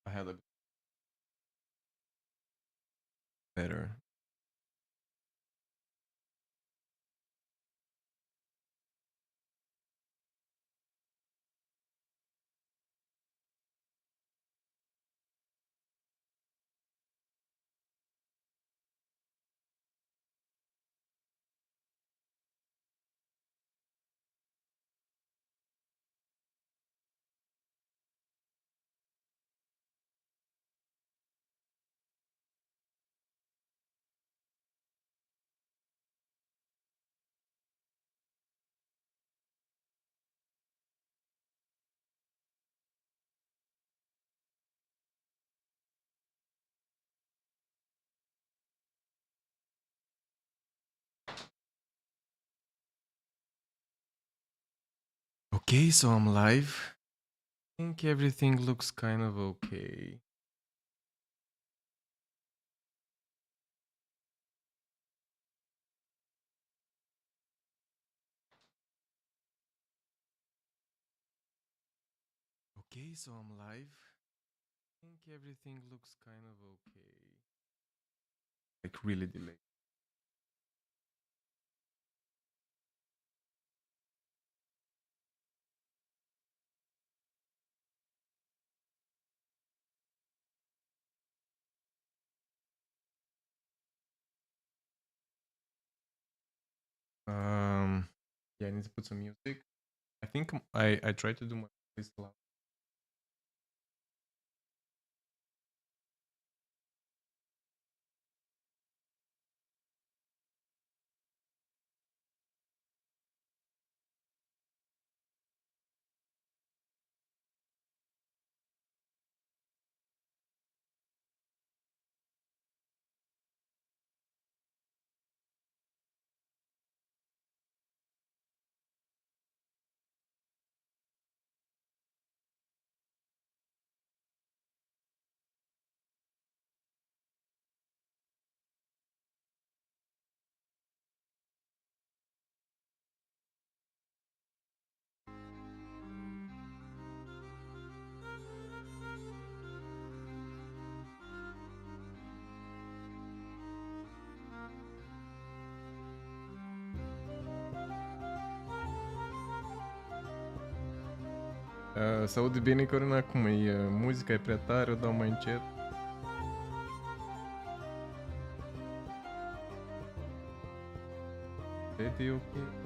I had a better. Okay, so I'm live. I think everything looks kind of okay. Okay, so I'm live. I think everything looks kind of okay. Like really delayed. Yeah, I need to put some music. I think I tried to do my voice loud. Se aude bine, Corina, acum e muzica e prea tare, o dau mai încet. Cred e ok.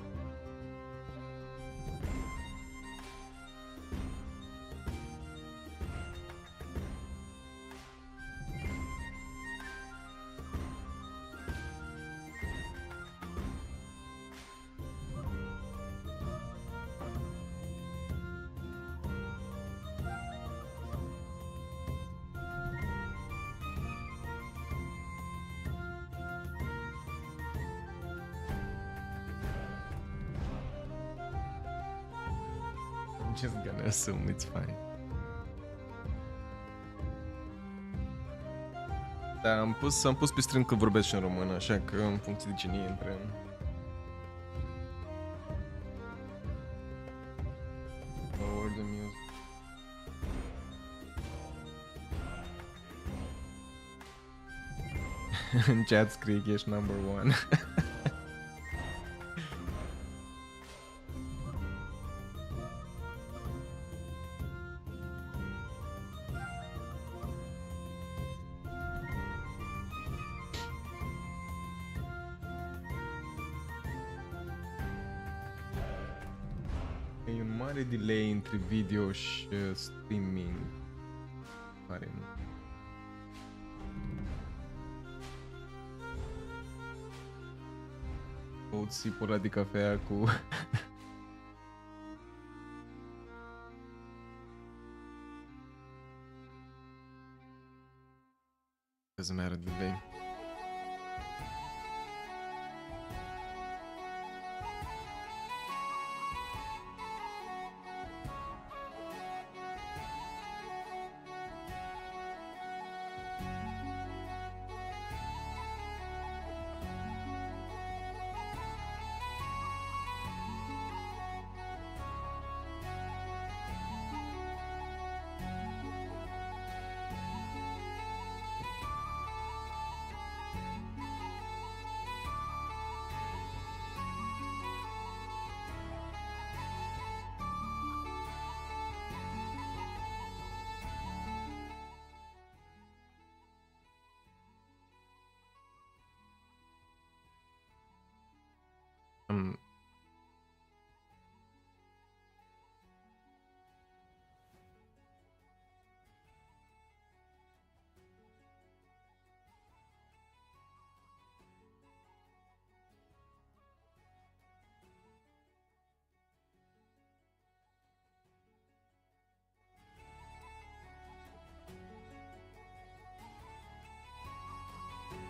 I'm just gonna assume it's fine. Da, am pus pe stream că vorbesc și în română, așa că în funcție de cine intră. Lower the music. În chat scrie că ești number one. E un mare delay între video și streaming. Pare nu. Băut sipul ăla de cafea cu... Doesn't matter delay.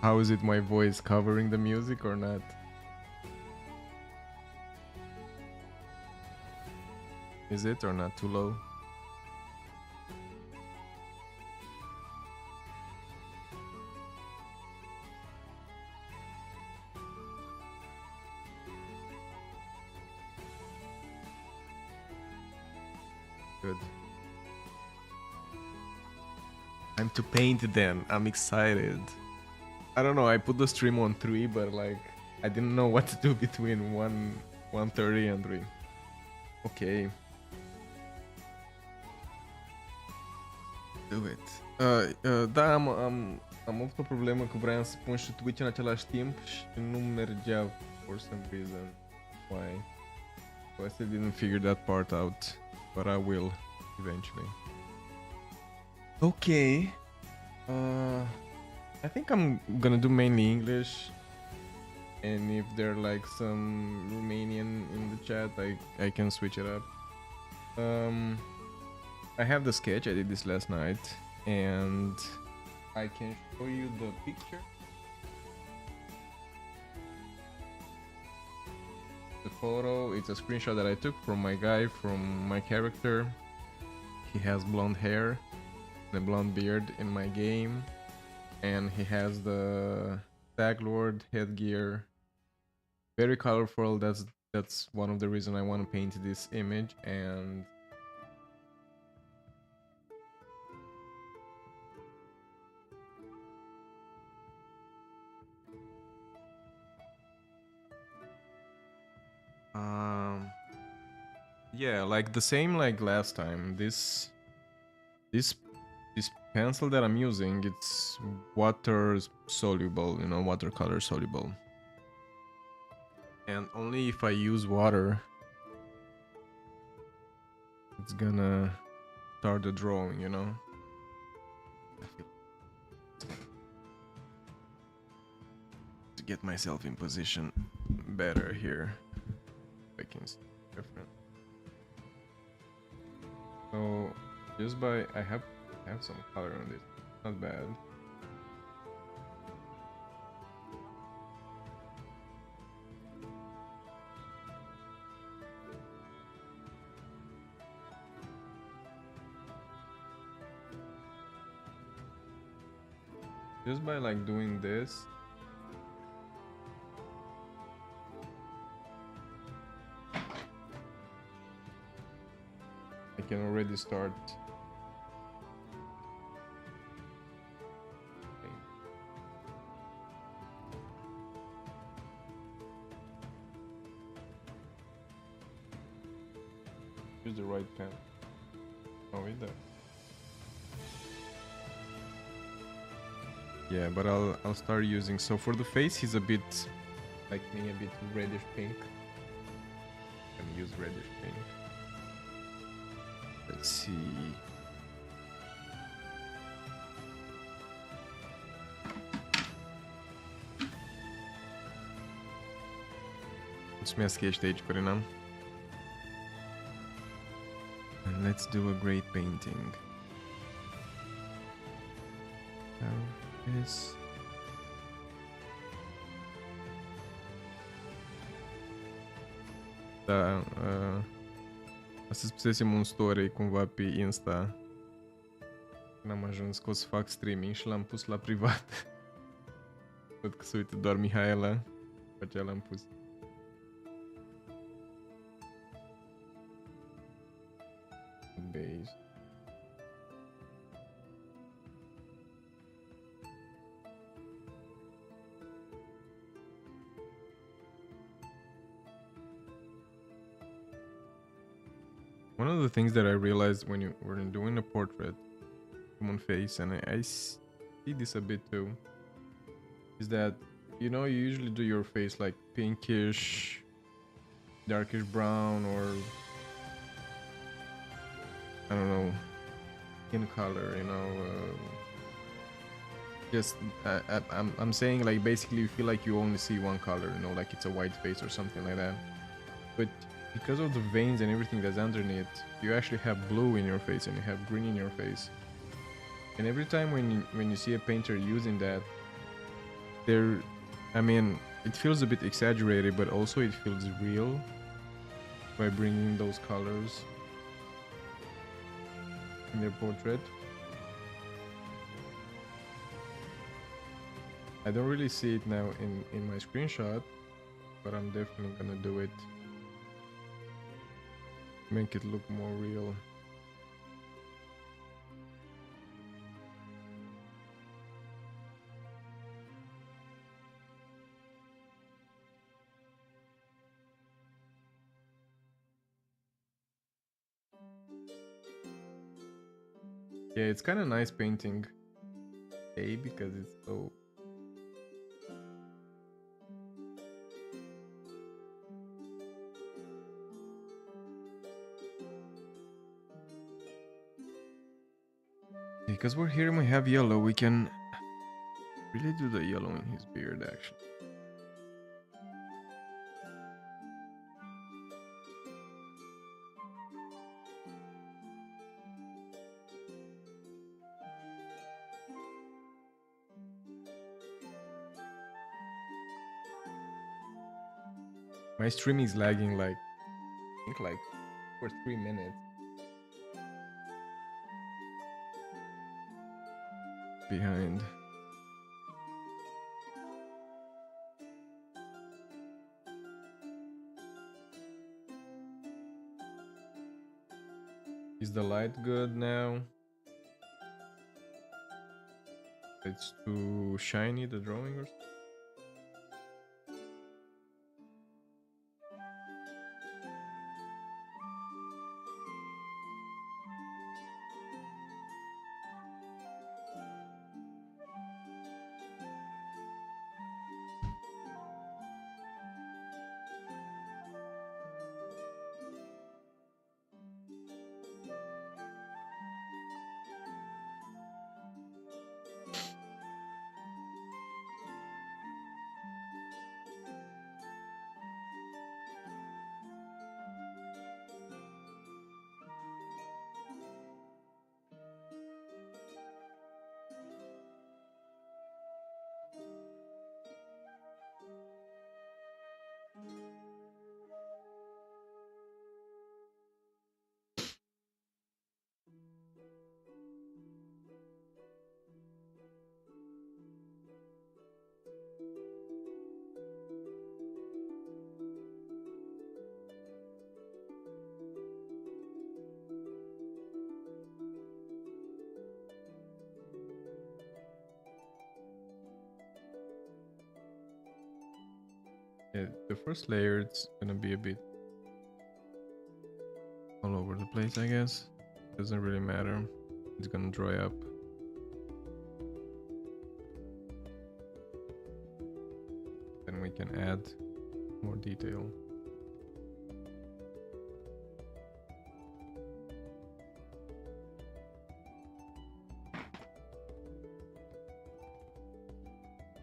How is it my voice covering the music or not? Is it or not too low? Good. Time to paint then. I'm excited. I don't know, I put the stream on 3, but like I didn't know what to do between 1:30 and 3. Ok. Do it. Da, am avut o problemă că vreau să pun și Twitch în același timp și nu mergea for some reason. Why? So I still didn't figure that part out, but I will eventually. Okay. I think I'm gonna do mainly English, and if there are like some Romanian in the chat, I can switch it up. I have the sketch. I did this last night, and I can show you the picture. The photo, it's a screenshot that I took from my guy, from my character. He has blonde hair and a blonde beard in my game, and he has the Stag Lord headgear. Very colorful. That's one of the reasons I want to paint this image. And yeah, like the same like last time. This pencil that I'm using, it's water soluble, you know, watercolor soluble. And only if I use water, it's gonna start the drawing, you know. To get myself in position better here, I can see different. So just by I have some color on this, not bad. Just by like doing this, I can already start. Use the right pen. Oh, wait there. Yeah, but I'll start using. So for the face, he's a bit like me, a bit reddish pink. I'm gonna use reddish pink. Let's see. Mulțumesc că ești aici, Corina. And let's do a great painting. This. Da, astăzi pusesem un story cumva pe Insta când am ajuns că o să fac streaming și l-am pus la privat. Văd că se uită doar Mihaela, după aceea l-am pus. Beige. One of the things that I realized when you're doing a portrait, human face, and I see this a bit too, is that, you know, you usually do your face like pinkish, darkish brown, or I don't know, skin color, you know. Just I'm saying like basically you feel like you only see one color, you know, like it's a white face or something like that. But because of the veins and everything that's underneath, you actually have blue in your face and you have green in your face. And every time when you see a painter using that, There, I mean, it feels a bit exaggerated, but also it feels real by bringing those colors in their portrait. I don't really see it now in my screenshot, but I'm definitely gonna do it. Make it look more real. Yeah, it's kind of nice painting A because it's so... Because we're here and we have yellow, we can really do the yellow in his beard, actually. My stream is lagging like, I think like for 3 minutes. Behind. Is the light good now? It's too shiny, the drawing or something? Yeah, the first layer it's gonna be a bit all over the place, I guess. Doesn't really matter. It's gonna dry up. Then we can add more detail.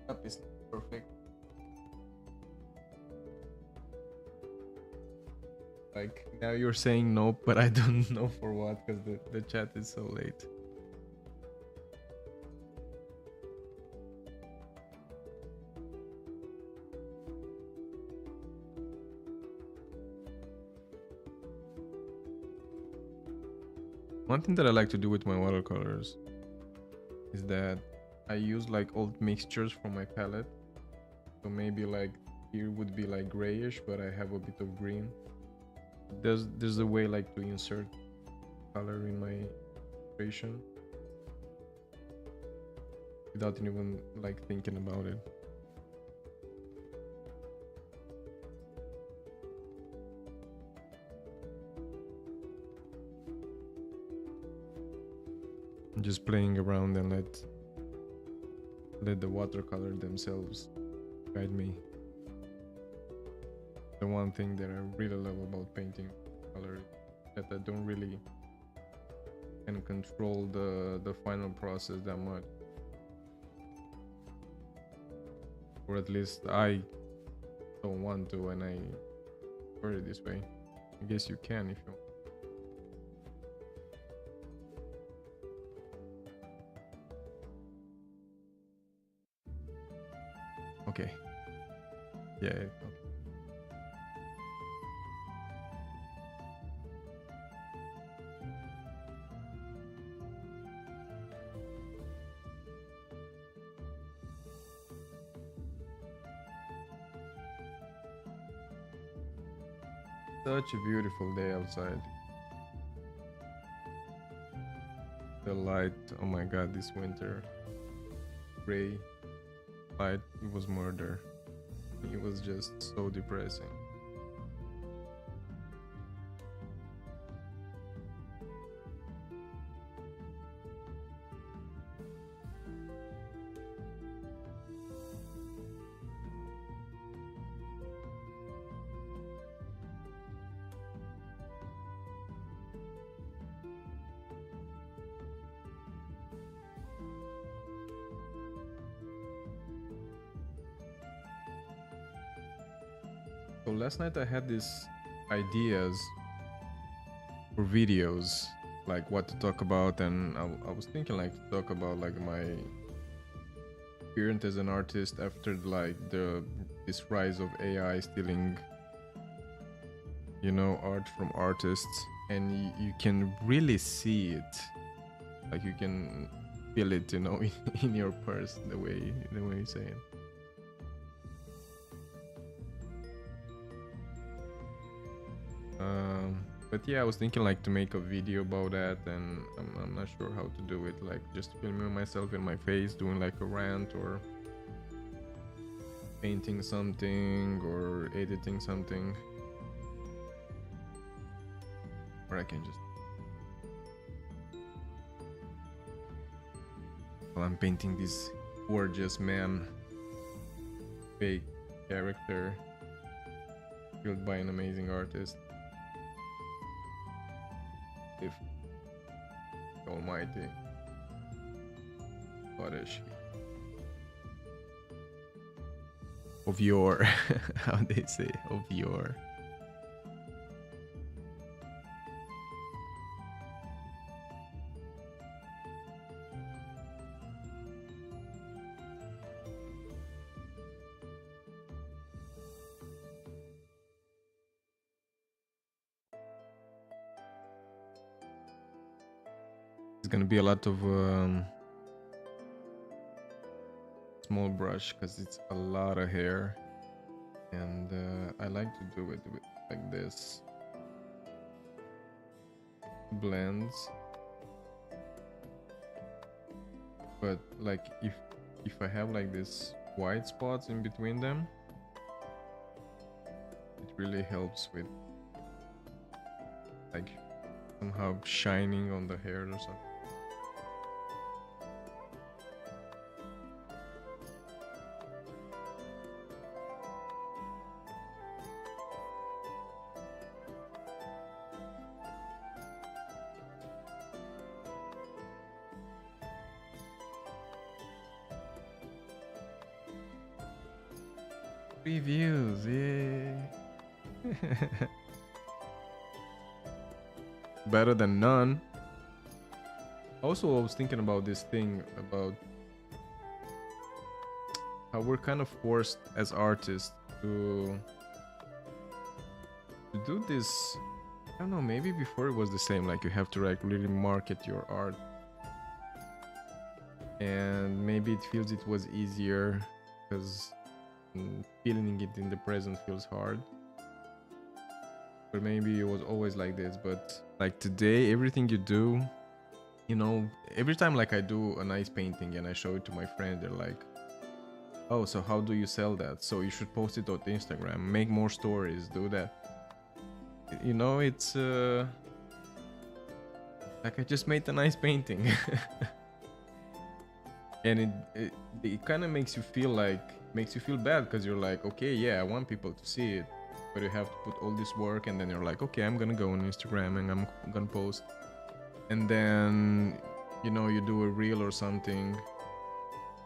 Up is perfect. Like, now you're saying no, but I don't know for what, because the chat is so late. One thing that I like to do with my watercolors is that I use like old mixtures from my palette. So maybe like here would be like grayish, but I have a bit of green. There's a way like to insert color in my illustration without even like thinking about it. I'm just playing around and let the watercolor themselves guide me. The one thing that I really love about painting color is that I don't really can control the final process that much, or at least I don't want to, and I prefer it this way. I guess you can if you want. Okay. Yeah. Okay. Such a beautiful day outside. The light, oh my god, this winter. Gray light, it was murder. It was just so depressing. So last night I had these ideas for videos, like what to talk about, and I was thinking like to talk about like my experience as an artist after like this rise of AI stealing, you know, art from artists, and you can really see it, like you can feel it, you know, in your purse, the way you say it. But yeah, I was thinking like to make a video about that, and I'm not sure how to do it, like just filming myself in my face doing like a rant, or painting something, or editing something, or I can just, well, I'm painting this gorgeous man, fake character built by an amazing artist. If Almighty, what is she? Of your, how they say, of your. It's gonna be a lot of small brush because it's a lot of hair, and I like to do it with like this blends, but like if I have like this white spots in between them, it really helps with like somehow shining on the hair or something. Reviews, yeah. Better than none. Also, I was thinking about this thing about how we're kind of forced as artists to do this. I don't know, maybe before it was the same, like you have to like really market your art, and maybe it feels it was easier because feeling it in the present feels hard, but maybe it was always like this. But like today, everything you do, you know, every time like I do a nice painting and I show it to my friend, they're like, oh, so how do you sell that? So you should post it on Instagram, make more stories, do that, you know. It's like I just made a nice painting. And it kind of makes you feel bad, because you're like, okay, yeah, I want people to see it, but you have to put all this work, and then you're like, okay, I'm gonna go on Instagram and I'm gonna post, and then, you know, you do a reel or something,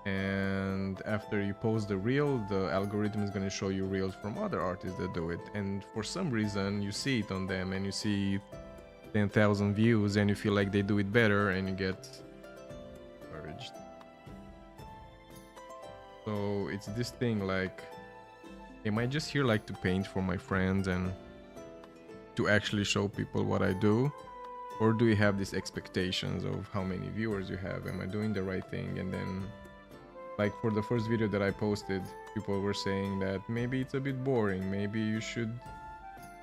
and after you post the reel, the algorithm is gonna show you reels from other artists that do it, and for some reason you see it on them and you see 10,000 views and you feel like they do it better, and you get discouraged. So it's this thing like, am I just here like to paint for my friends and to actually show people what I do? Or do you have these expectations of how many viewers you have? Am I doing the right thing? And then, like for the first video that I posted, people were saying that maybe it's a bit boring, maybe you should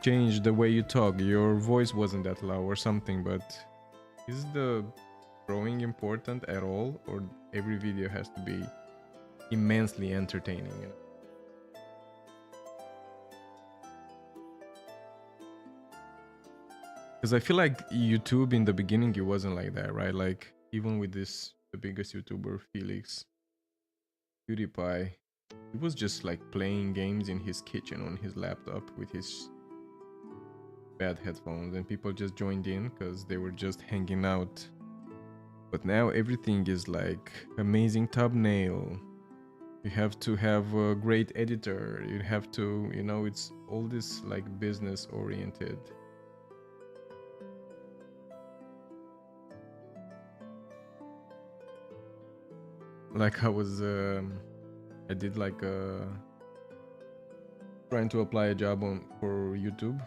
change the way you talk, your voice wasn't that loud or something. But is the drawing important at all, or every video has to be immensely entertaining? Because I feel like YouTube in the beginning, it wasn't like that, right? Like even with this, the biggest YouTuber, Felix PewDiePie, he was just like playing games in his kitchen on his laptop with his bad headphones, and people just joined in because they were just hanging out. But now everything is like amazing thumbnail. You have to have a great editor. You have to, you know, it's all this like business oriented. Like I did like trying to apply a job for YouTube.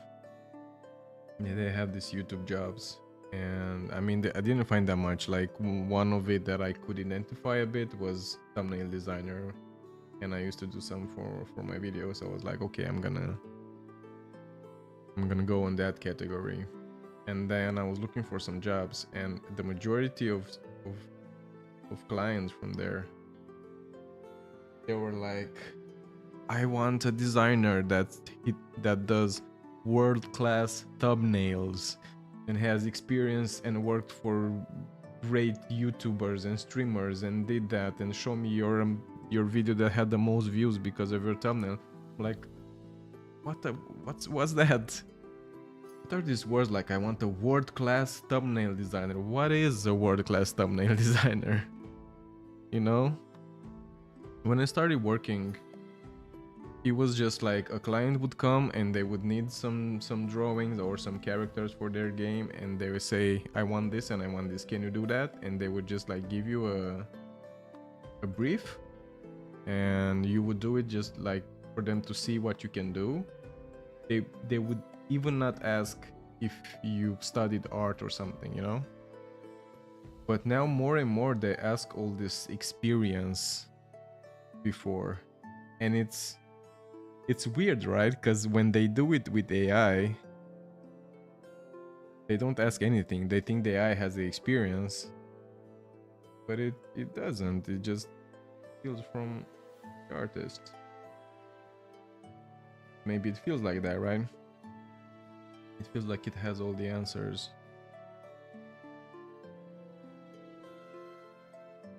Yeah, they have these YouTube jobs, and I mean, I didn't find that much. Like one of it that I could identify a bit was thumbnail designer, and I used to do some for my videos. So I was like, okay, I'm gonna go on that category. And then I was looking for some jobs, and the majority of clients from there, they were like, I want a designer that does world-class thumbnails and has experience and worked for great YouTubers and streamers and did that, and show me your video that had the most views because of your thumbnail. I'm like, what's that? What are these words? Like, I want a world-class thumbnail designer. What is a world-class thumbnail designer? You know? When I started working, it was just like a client would come and they would need some drawings or some characters for their game, and they would say, I want this and I want this, can you do that? And they would just like give you a brief, and you would do it just like for them to see what you can do. They would even not ask if you studied art or something, you know? But now more and more they ask all this experience before, and it's weird, right? Because when they do it with AI, they don't ask anything. They think the AI has the experience, but it doesn't. It just feels from the artist. Maybe it feels like that, right? It feels like it has all the answers.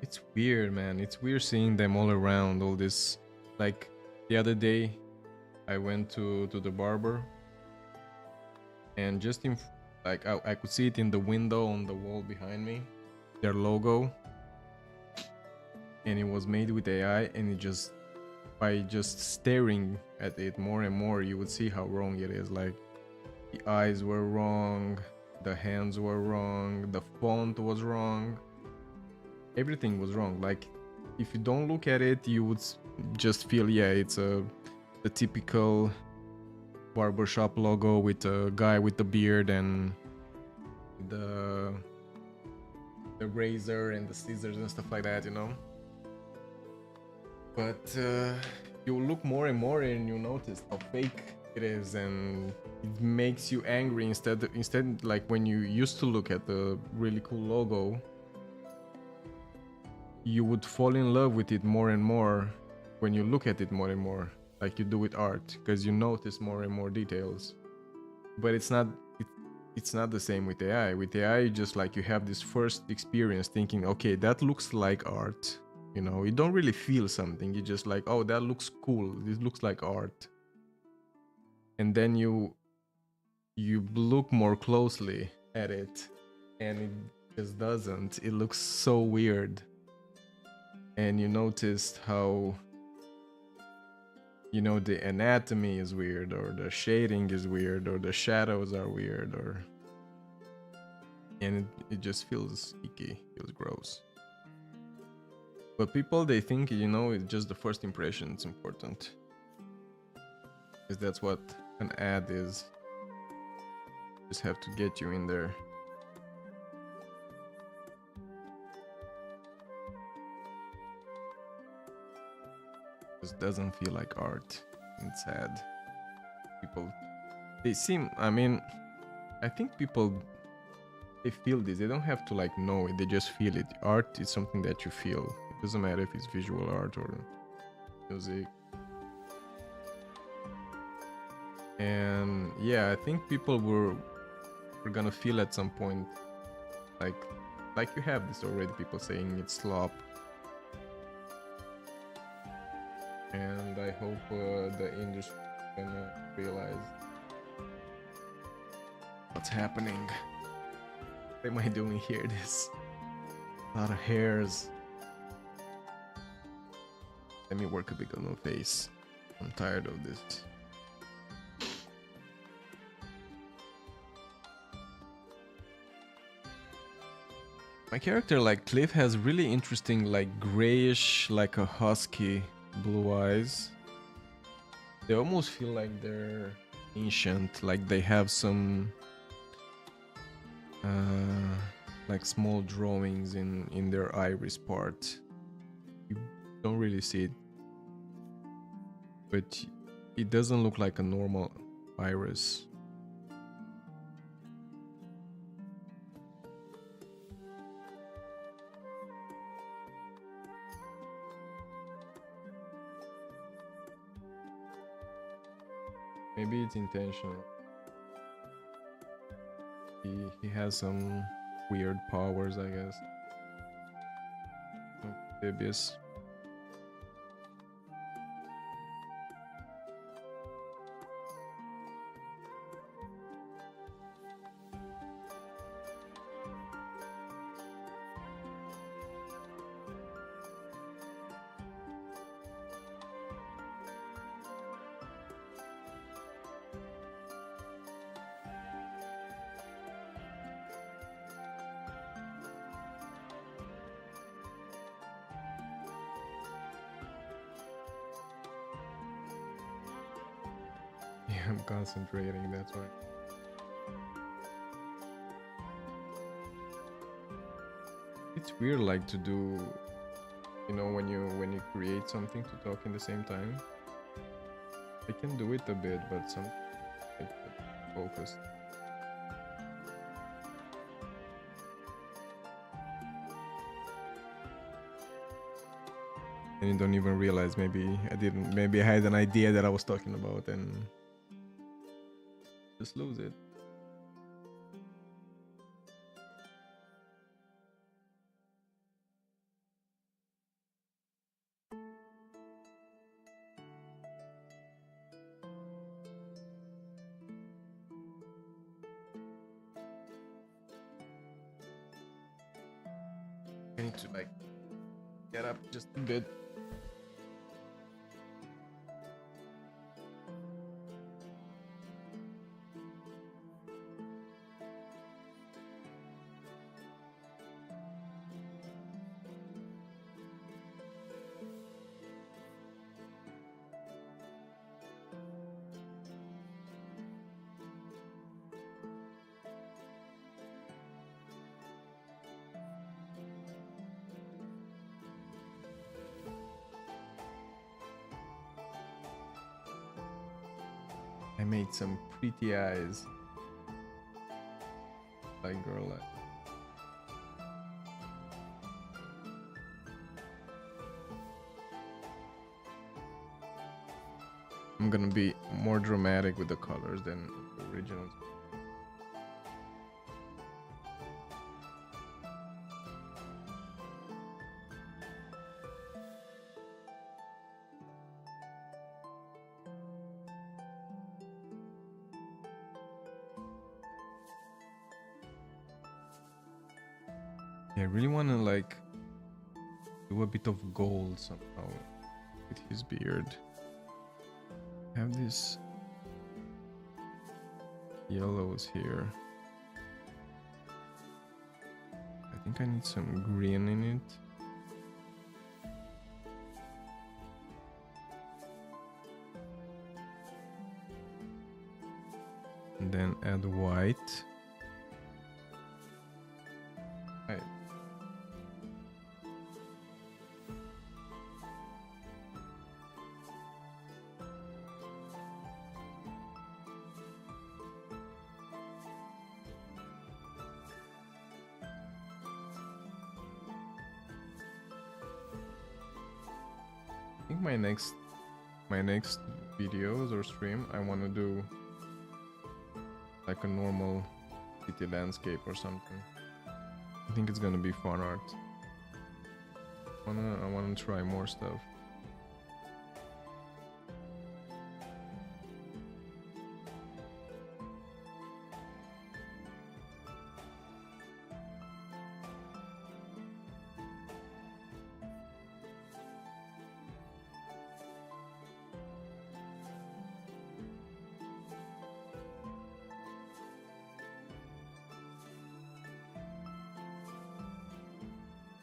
It's weird, man. It's weird seeing them all around, all this. Like the other day, I went to the barber, and just in like I could see it in the window on the wall behind me, their logo, and it was made with AI, and it just, by just staring at it more and more, you would see how wrong it is. Like the eyes were wrong, the hands were wrong, the font was wrong, everything was wrong. Like if you don't look at it, you would just feel, yeah, it's the typical barbershop logo with a guy with the beard and the razor and the scissors and stuff like that, you know? But you look more and more and you notice how fake it is, and it makes you angry instead like when you used to look at the really cool logo, you would fall in love with it more and more when you look at it more and more, like you do with art, because you notice more and more details. But it's not the same with AI. With AI, just like you have this first experience thinking, okay, that looks like art, you know? You don't really feel something. You just like, oh, that looks cool, this looks like art. And then you look more closely at it, and it just doesn't. It looks so weird. And you noticed how, you know, the anatomy is weird, or the shading is weird, or the shadows are weird, or, and it just feels icky, feels gross. But people, they think, you know, it's just the first impression is important. Because that's what an ad is. Just have to get you in there. Just doesn't feel like art. It's sad. People, they seem, I mean, I think people, they feel this. They don't have to like know it. They just feel it. Art is something that you feel. It doesn't matter if it's visual art or music. And yeah, I think people were gonna feel at some point like you have this already, people saying it's slop. And I hope the industry gonna realize what's happening. What am I doing here? This a lot of hairs. Let me work a bit on my face. I'm tired of this. My character, like Cliff, has really interesting, like grayish, like a husky blue eyes. They almost feel like they're ancient, like they have some like small drawings in their iris part. You don't really see it, but it doesn't look like a normal iris. Maybe it's intentional. He has some weird powers, I guess. Amphibious. Yeah, I'm concentrating, that's why. It's weird, like, to do, you know, when you create something, to talk in the same time. I can do it a bit, but some like focus. And you don't even realize, maybe I had an idea that I was talking about and just lose it. I need to like get up just a bit. I made some pretty eyes. Like girl eyes. I'm gonna be more dramatic with the colors than the originals. I really want to like do a bit of gold somehow with his beard. Have this yellows here. I think I need some green in it. and then add white. Right. I think my next videos or stream, I want to do like a normal city landscape or something. I think it's gonna be fun art. I wanna try more stuff.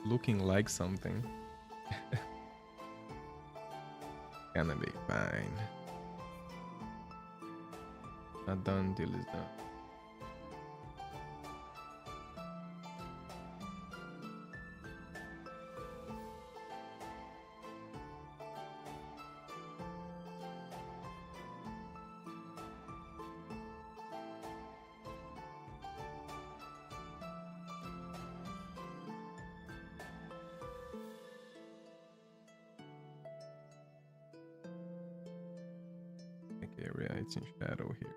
Looking like something. Gonna be fine. Not done till it's done. Area, it's in shadow here.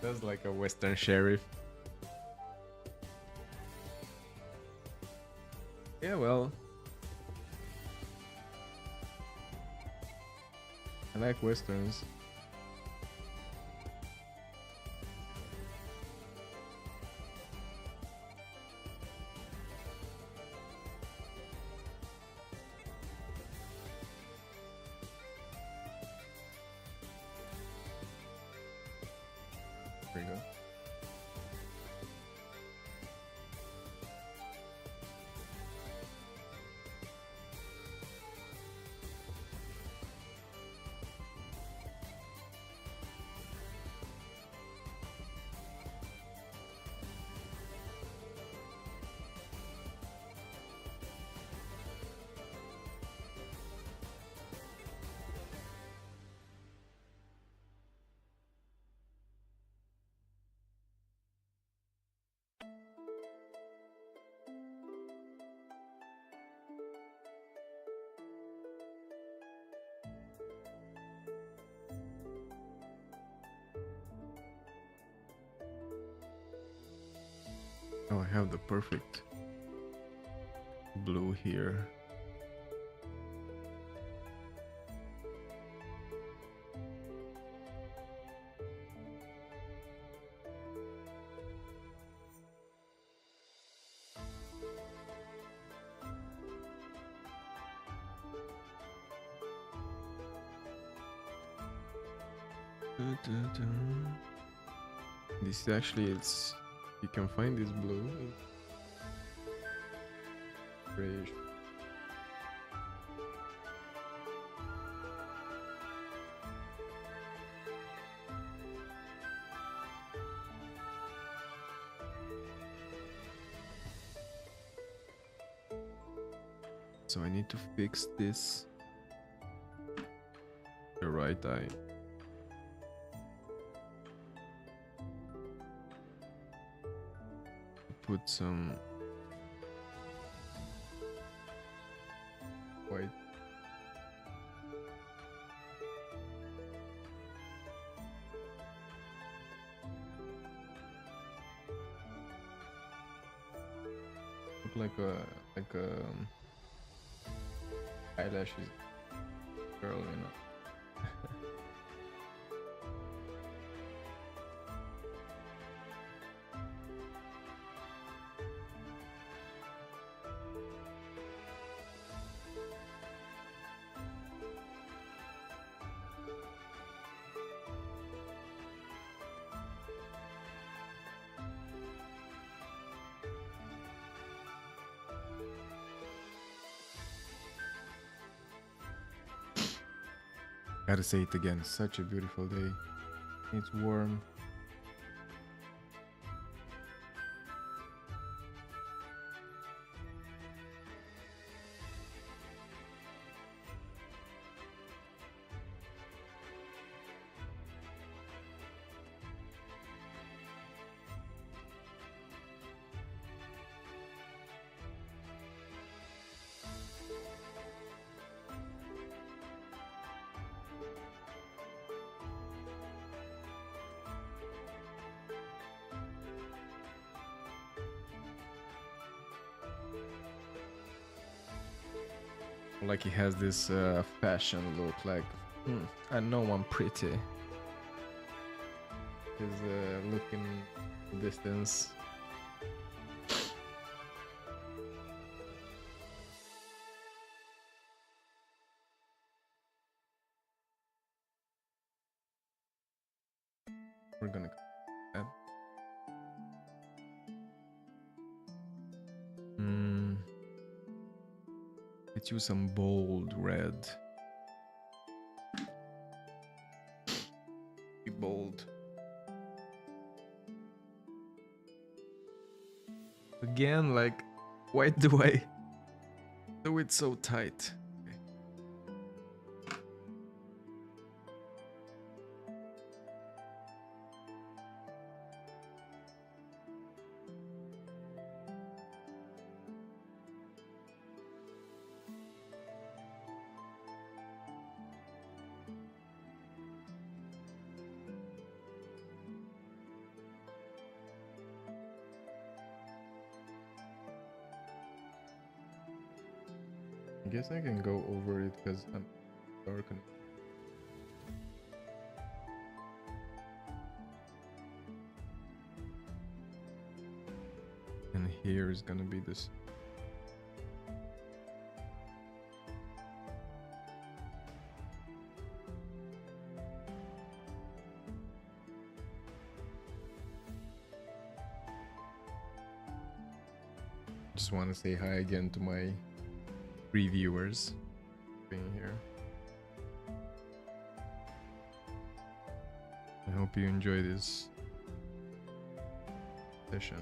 That's like a Western sheriff. Yeah, well, I like Westerns. There you go. Oh, I have the perfect blue here. This actually, it's, you can find this blue. grayish. So I need to fix this. The right eye. Put some white. Look like a eyelashes girl, you know. Gotta say it again, such a beautiful day. It's warm. Like he has this fashion look, like, I know I'm pretty. He's looking distance. We're gonna add. Let's use some bold red. Be bold. Again, like, why do I do it so tight? I guess I can go over it because I'm darkened. And here is gonna be this. Just want to say hi again to my reviewers being here. I hope you enjoy this session.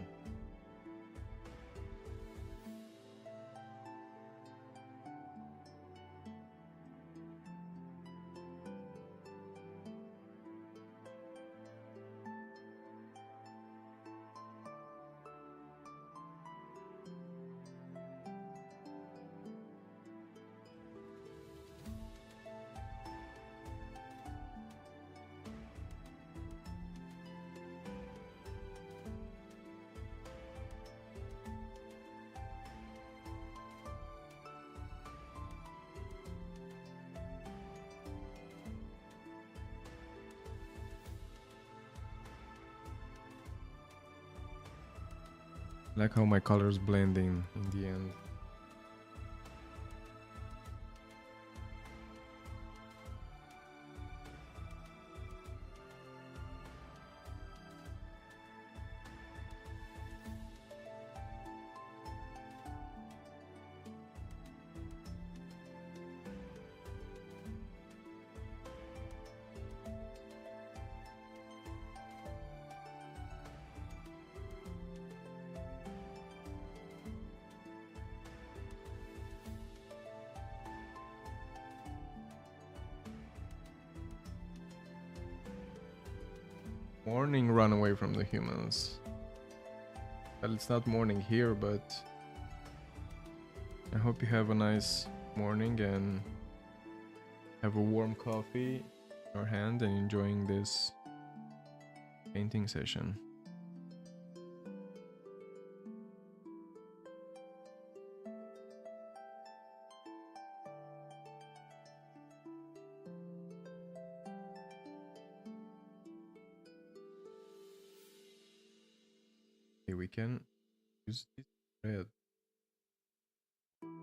I like how my colors blending in the end. Morning, run away from the humans. Well, it's not morning here, but I hope you have a nice morning and have a warm coffee in your hand and enjoying this painting session. Okay, we can use this red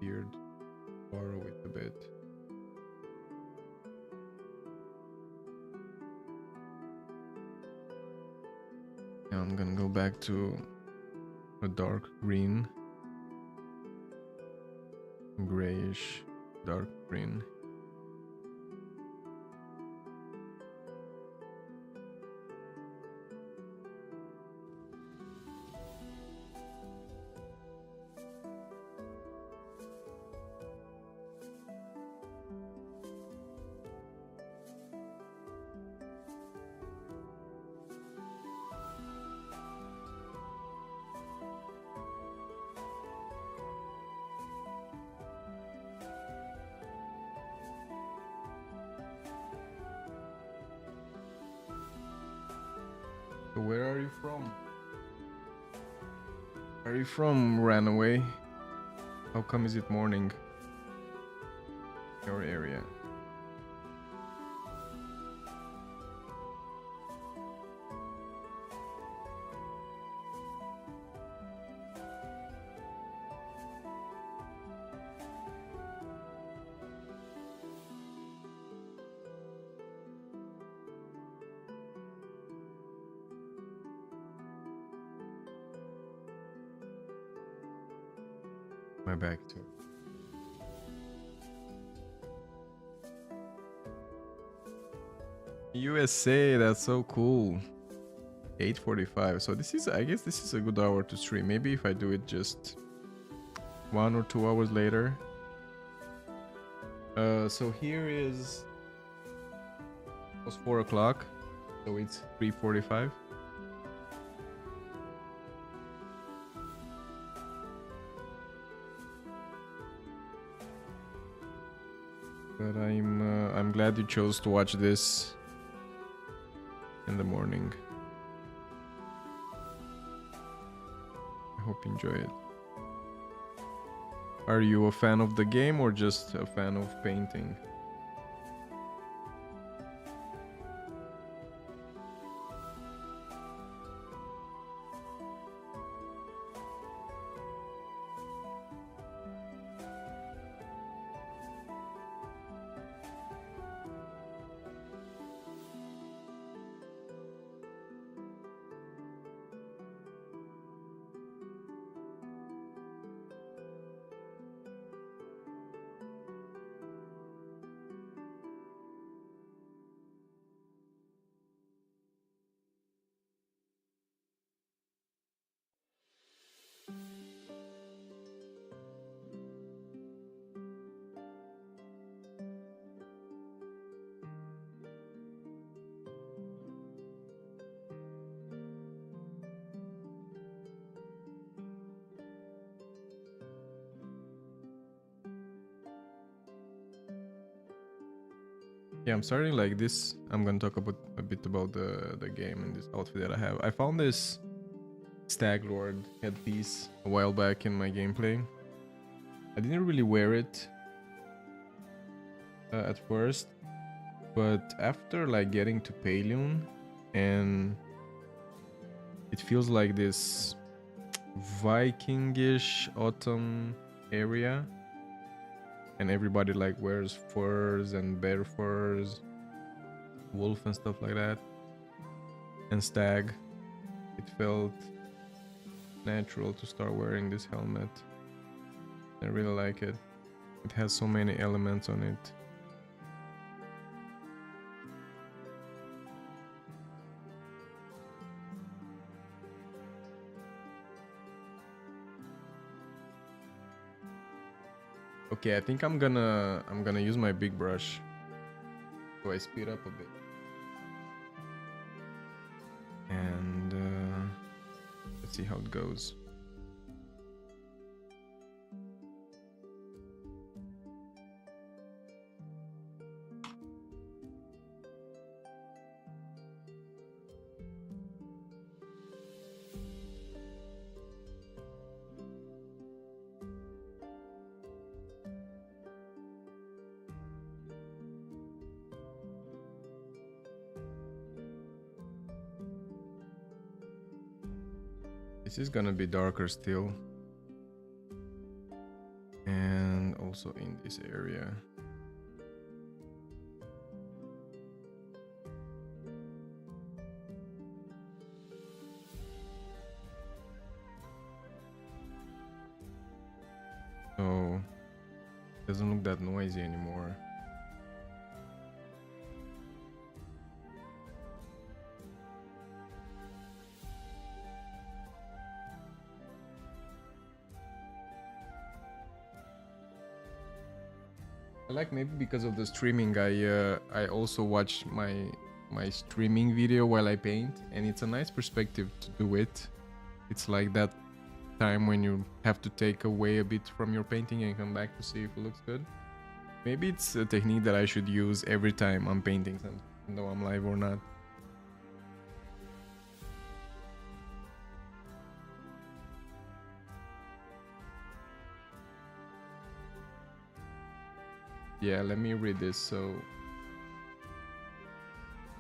beard, borrow it a bit. Now I'm gonna go back to a dark green, grayish, dark green. So where are you from? Are you from Ranaway? How come is it morning? Your area. My back too. USA, that's so cool. 8:45. So this is, I guess this is a good hour to stream. Maybe if I do it just 1 or 2 hours later. So here is almost 4 o'clock. So it's 3:45. But I'm glad you chose to watch this in the morning. I hope you enjoy it. Are you a fan of the game or just a fan of painting? Yeah, I'm starting like this. I'm gonna talk about a bit about the game and this outfit that I have. I found this Stag Lord headpiece a while back in my gameplay. I didn't really wear it at first, but after like getting to Paleon, and it feels like this Vikingish autumn area. And everybody like wears furs and bear furs, wolf and stuff like that, and stag. It felt natural to start wearing this helmet. I really like it. It has so many elements on it. Okay, I think I'm gonna use my big brush. So I speed up a bit. see how it goes. This is gonna be darker still. And also in this area. So it doesn't look that noisy anymore. I like, maybe because of the streaming, I also watch my streaming video while I paint, and it's a nice perspective to do it. It's like that time when you have to take away a bit from your painting and come back to see if it looks good. Maybe it's a technique that I should use every time I'm painting something, though I'm live or not. Yeah, let me read this. So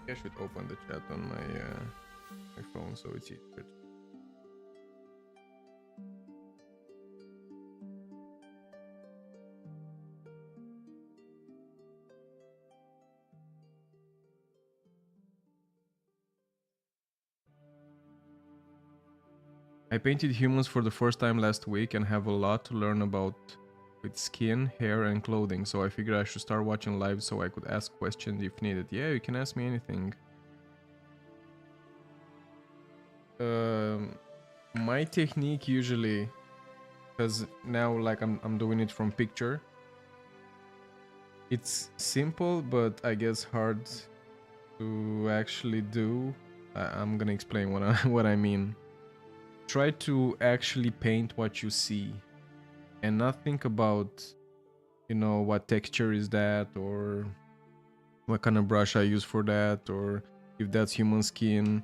I should open the chat on my phone so it's easier. I painted humans for the first time last week and have a lot to learn about with skin, hair, and clothing, so I figured I should start watching live so I could ask questions if needed. Yeah, you can ask me anything. My technique usually, because now like I'm doing it from picture, it's simple but I guess hard to actually do. I'm gonna explain what I mean. Try to actually paint what you see and not think about, you know, what texture is that, or what kind of brush I use for that, or if that's human skin,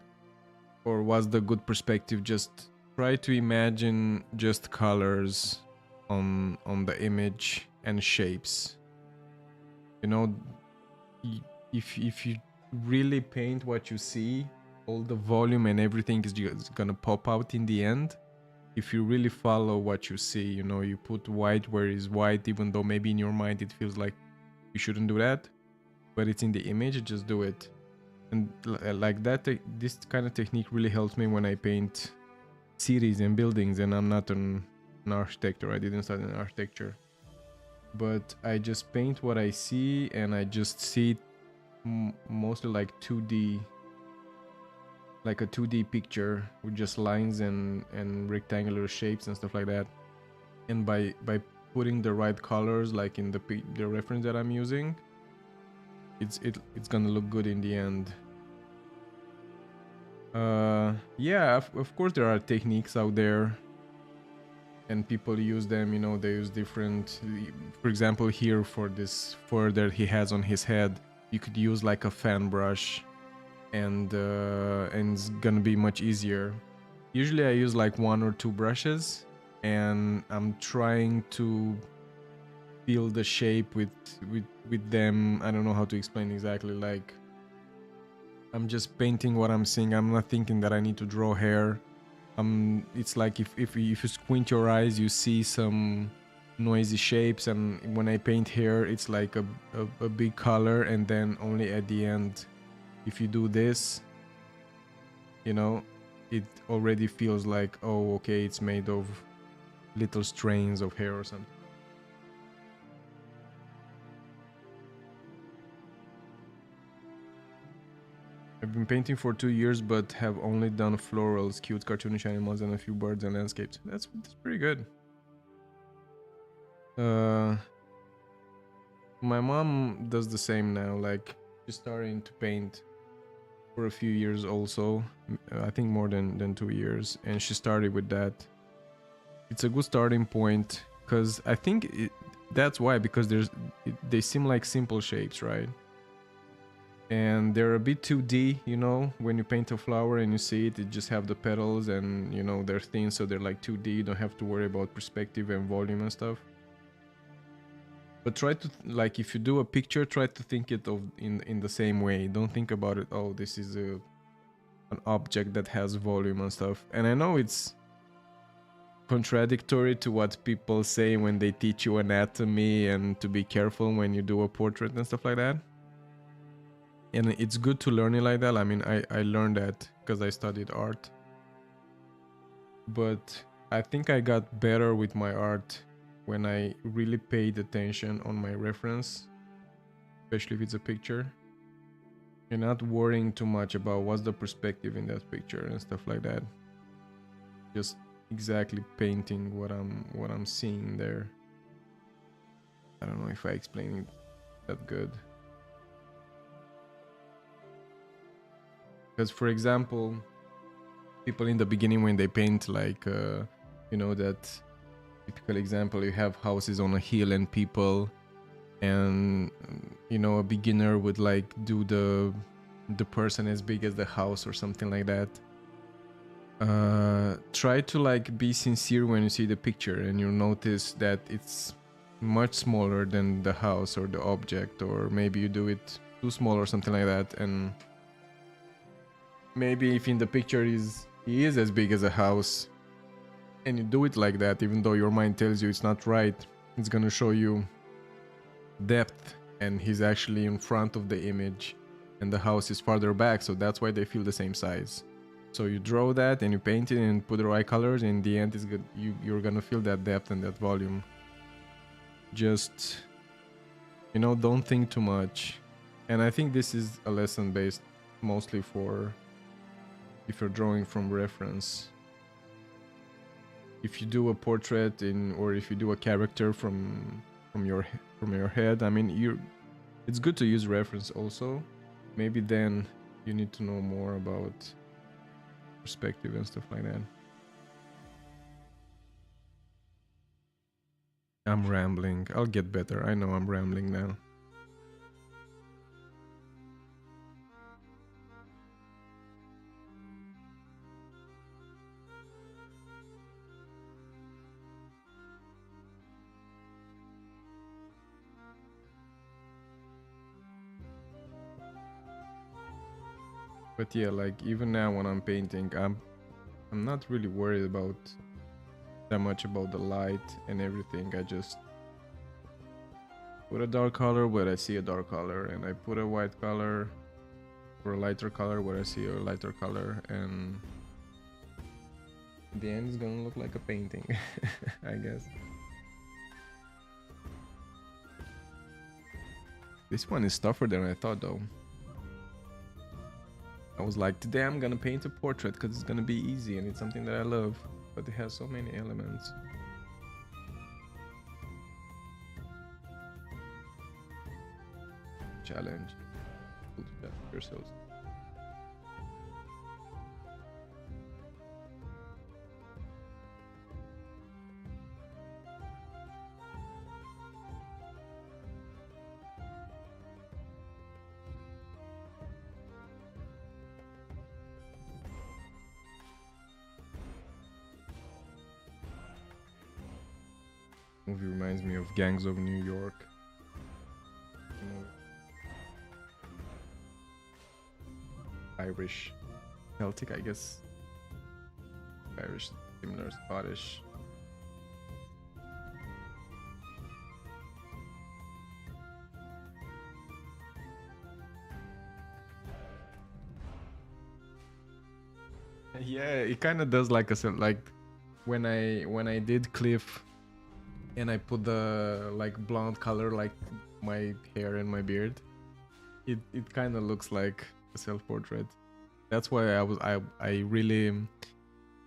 or what's the good perspective. Just try to imagine just colors on the image and shapes. You know, if you really paint what you see, all the volume and everything is just gonna pop out in the end. If you really follow what you see, you know, you put white where is white, even though maybe in your mind it feels like you shouldn't do that, but it's in the image, just do it. And like that, this kind of technique really helps me when I paint cities and buildings, and I'm not an architect, or I didn't study in architecture, but I just paint what I see, and I just see it mostly like 2D, like a 2D picture with just lines and rectangular shapes and stuff like that. And by putting the right colors, like in the reference that I'm using, it's gonna look good in the end. Yeah, of course there are techniques out there and people use them, you know, they use different, for example here for this fur that he has on his head, you could use like a fan brush, and it's gonna be much easier. Usually I use like 1 or 2 brushes, and I'm trying to feel the shape with them. I don't know how to explain exactly, like I'm just painting what I'm seeing. I'm not thinking that I need to draw hair. It's like if you squint your eyes, you see some noisy shapes, and when I paint hair, it's like a big color, and then only at the end, if you do this, you know, it already feels like, oh, okay, it's made of little strains of hair or something. I've been painting for 2 years, but have only done florals, cute cartoonish animals, and a few birds and landscapes. That's pretty good. My mom does the same now, like she's starting to paint for a few years also. I think more than 2 years, and she started with that. It's a good starting point because I think that's why, because they seem like simple shapes, right? And they're a bit 2D, you know, when you paint a flower and you see it, it just have the petals and, you know, they're thin, so they're like 2D. You don't have to worry about perspective and volume and stuff. But try to, like, if you do a picture, try to think it of in the same way. Don't think about it, oh, this is an object that has volume and stuff. And I know it's contradictory to what people say when they teach you anatomy and to be careful when you do a portrait and stuff like that. And it's good to learn it like that. I mean, I learned that because I studied art. But I think I got better with my art when I really paid attention on my reference, especially if it's a picture. You're not worrying too much about what's the perspective in that picture and stuff like that. Just exactly painting what I'm seeing there. I don't know if I explained it that good. Because, for example, people in the beginning when they paint, like, you know, that typical example, you have houses on a hill and people, and, you know, a beginner would like do the person as big as the house or something like that. Try to like be sincere when you see the picture, and you'll notice that it's much smaller than the house or the object, or maybe you do it too small or something like that. And maybe if in the picture he is as big as a house, and you do it like that, even though your mind tells you it's not right, it's gonna show you depth, and he's actually in front of the image and the house is farther back, so that's why they feel the same size. So you draw that and you paint it and put the right colors, and in the end it's good. You're gonna feel that depth and that volume. Just, you know, don't think too much. And I think this is a lesson based mostly for if you're drawing from reference. If you do a portrait or if you do a character from your head, I mean, it's good to use reference also. Maybe then you need to know more about perspective and stuff like that. I'm rambling. I'll get better. I know I'm rambling now. But yeah, like even now when I'm painting, I'm not really worried about that much about the light and everything. I just put a dark color where I see a dark color, and I put a white color or a lighter color where I see a lighter color, and in the end it's gonna look like a painting. I guess. This one is tougher than I thought though. I was like, today I'm gonna paint a portrait because it's gonna be easy and it's something that I love, but it has so many elements. Challenge yourselves. Movie reminds me of Gangs of New York. Irish, Celtic, I guess. Irish, similar, Scottish. Yeah, it kind of does like when I did Cliff, and I put the like blonde color like my hair and my beard. It kind of looks like a self-portrait. That's why I really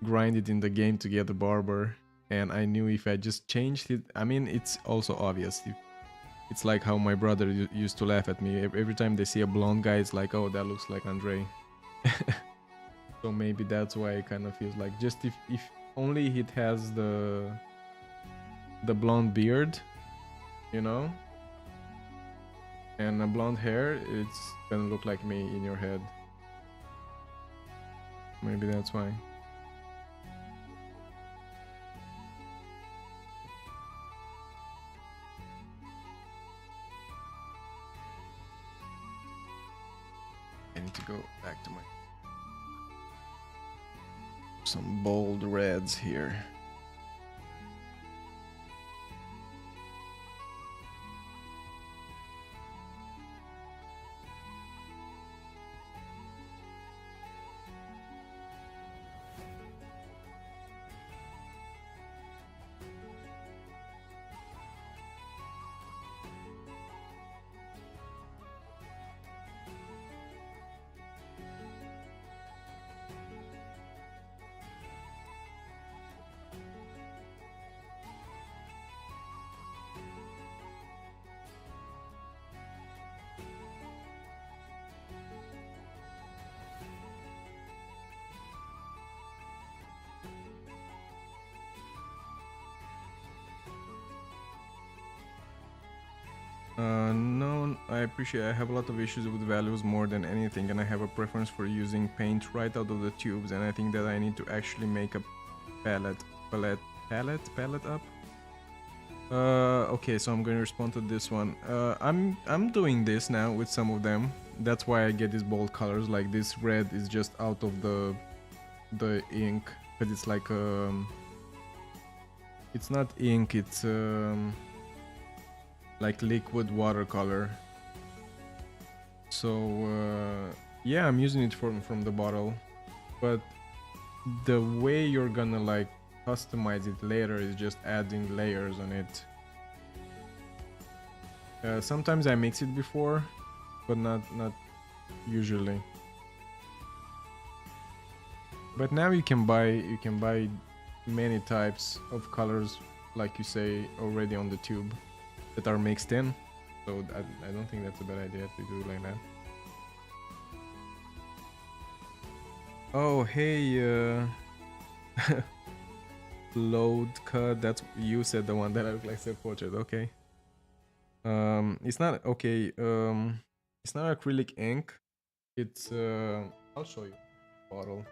grinded in the game to get the barber, and I knew if I just changed it, I mean, it's also obvious. It's like how my brother used to laugh at me every time they see a blonde guy. It's like, oh, that looks like Andre. So maybe that's why it kind of feels like, just if only it has the blonde beard, you know, and a blonde hair, it's gonna look like me in your head. Maybe that's why. I need to go back to my some bold reds here. No, I appreciate I have a lot of issues with values more than anything, and I have a preference for using paint right out of the tubes, and I think that I need to actually make a palette up. Okay, so I'm going to respond to this one. I'm doing this now with some of them. That's why I get these bold colors. Like this red is just out of the ink, but it's like it's not ink, it's like liquid watercolor. So yeah, I'm using it from the bottle, but the way you're gonna like customize it later is just adding layers on it. Sometimes I mix it before, but not usually. But now you can buy many types of colors, like you say, already on the tube that are mixed in. So I don't think that's a bad idea to do it like that. Oh, hey, load cut. That's you said, the one that I look like self-portrait. Okay. It's not okay. It's not acrylic ink. It's I'll show you. Bottle.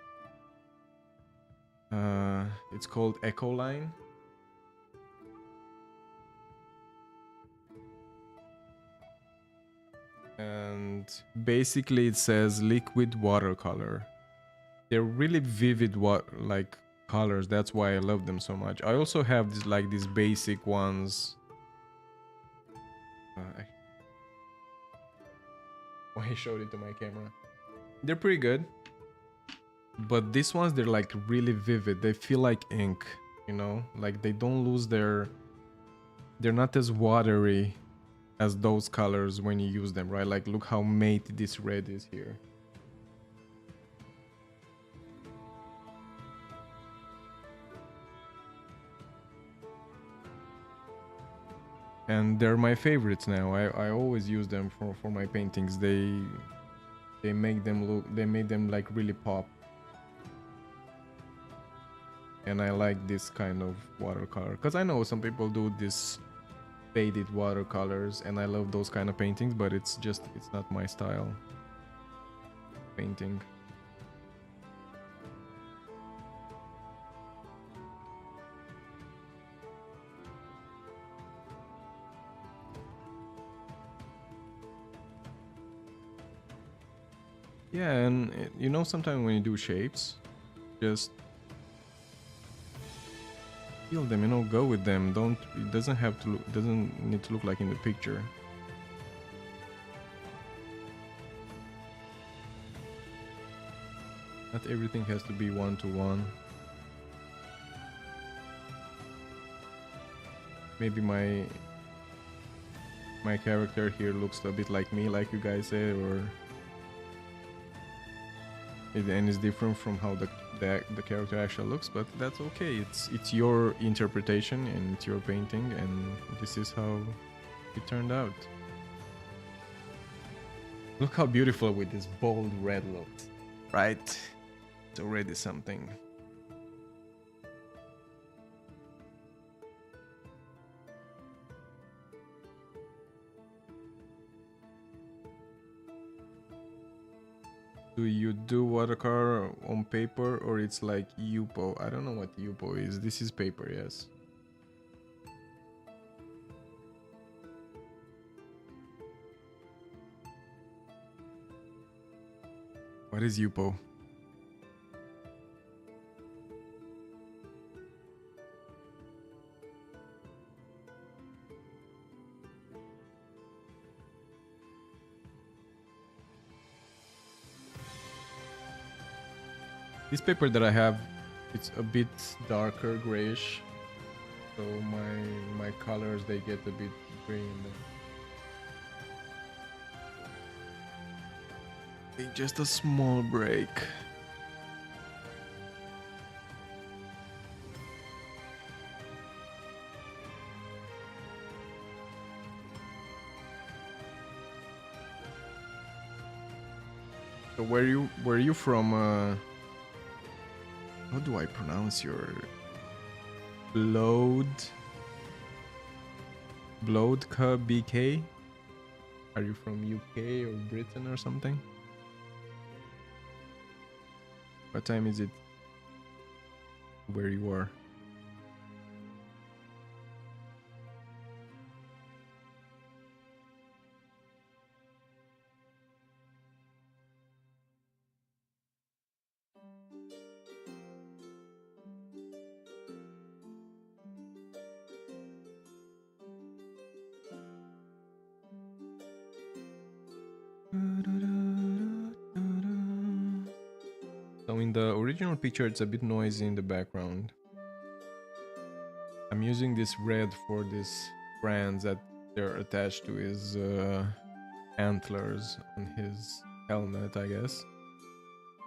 It's called Ecoline. And basically it says liquid watercolor. They're really vivid like colors. That's why I love them so much. I also have this like these basic ones. I showed it to my camera. They're pretty good. But these ones, they're like really vivid. They feel like ink, you know? Like they don't lose their... They're not as watery as those colors when you use them, right? Like look how matte this red is here. And they're my favorites now. I always use them for my paintings. They make them like really pop. And I like this kind of watercolor because I know some people do this faded watercolors, and I love those kind of paintings, but it's not my style painting. Yeah, and you know, sometimes when you do shapes, just feel them, you know, go with them. It doesn't have to look, doesn't need to look like in the picture. Not everything has to be one-to-one. Maybe my character here looks a bit like me, like you guys said, or and it's different from how the character actually looks, but that's okay. It's your interpretation and it's your painting, and this is how it turned out. Look how beautiful with this bold red looks. Right. It's already something. Do you do watercolor on paper or it's like Yupo? I don't know what Yupo is. This is paper, yes. What is Yupo? This paper that I have, it's a bit darker grayish, so my colors, they get a bit green. Okay, just a small break. So where you from? How do I pronounce your Blodka BK? Are you from UK or Britain or something? What time is it where you are? So in the original picture, it's a bit noisy in the background. I'm using this red for this brands that they're attached to his antlers on his helmet, I guess.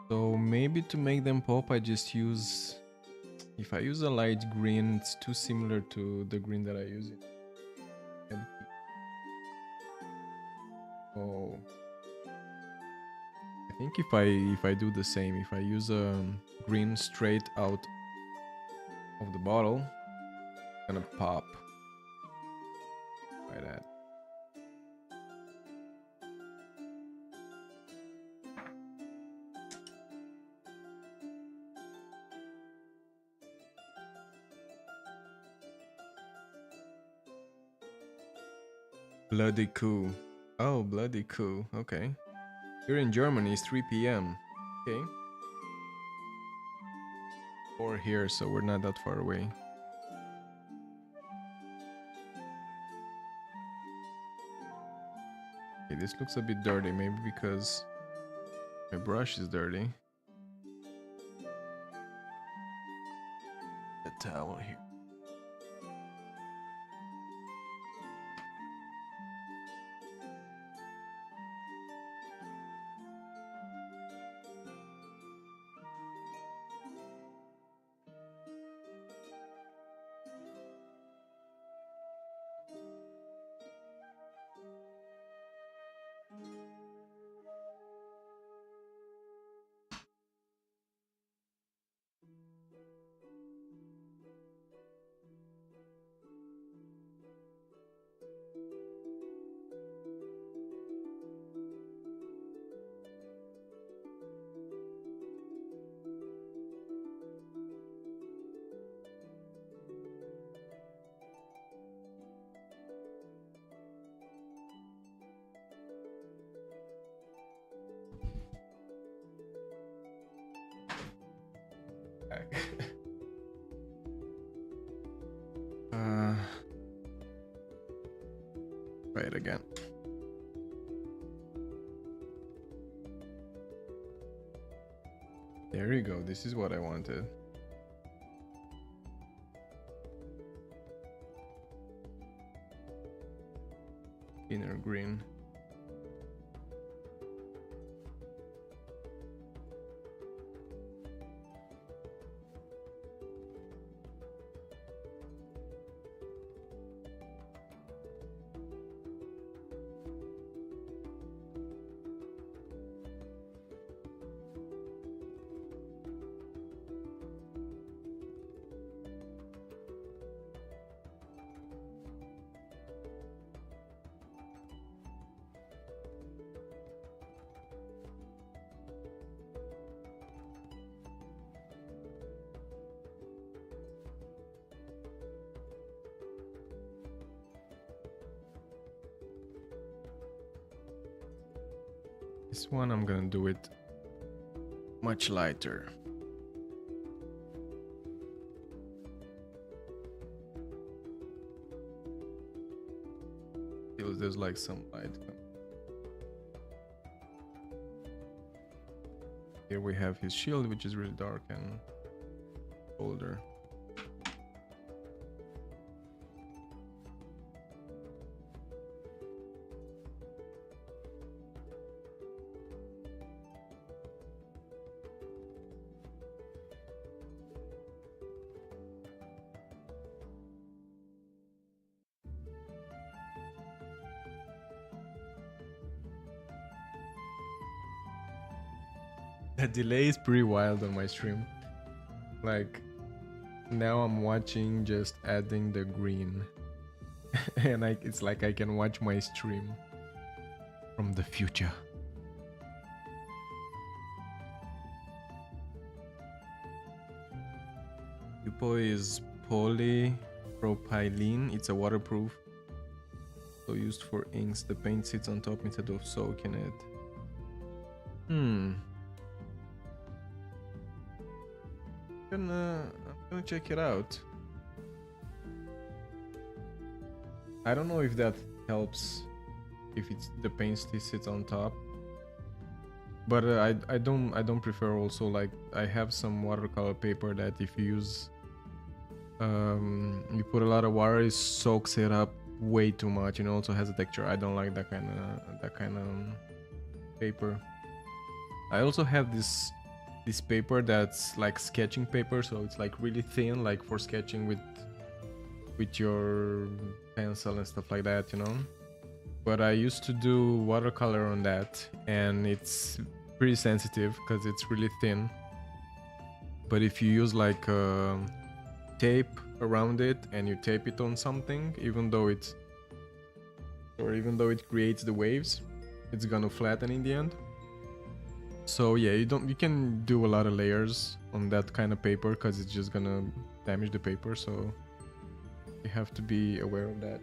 So maybe to make them pop, I just use... If I use a light green, it's too similar to the green that I use in... Oh... I think if I do the same, if I use a green straight out of the bottle, it's gonna pop like that. Bloody cool. Oh, bloody cool. Okay. Here in Germany, it's 3 p.m. Okay. 4 here, so we're not that far away. Okay, this looks a bit dirty, maybe because my brush is dirty. The towel here. Try it again. There you go. This is what I wanted. Inner green. This one I'm gonna do it much lighter. Feels there's like some light. Here we have his shield, which is really dark and older. The delay is pretty wild on my stream. Like, now I'm watching just adding the green. And it's like I can watch my stream from the future. Pupo is polypropylene. It's a waterproof. So used for inks. The paint sits on top instead of soaking it. I'm gonna check it out. I don't know if that helps, if it's the paint still sits on top, but I don't prefer. Also, like, I have some watercolor paper that if you use you put a lot of water, it soaks it up way too much, and also has a texture. I don't like that kind of paper. I also have this paper that's like sketching paper, so it's like really thin, like for sketching with your pencil and stuff like that, you know. But I used to do watercolor on that, and it's pretty sensitive because it's really thin. But if you use like tape around it and you tape it on something, even though it creates the waves, it's gonna flatten in the end. So yeah, you can do a lot of layers on that kind of paper because it's just gonna damage the paper, so you have to be aware of that.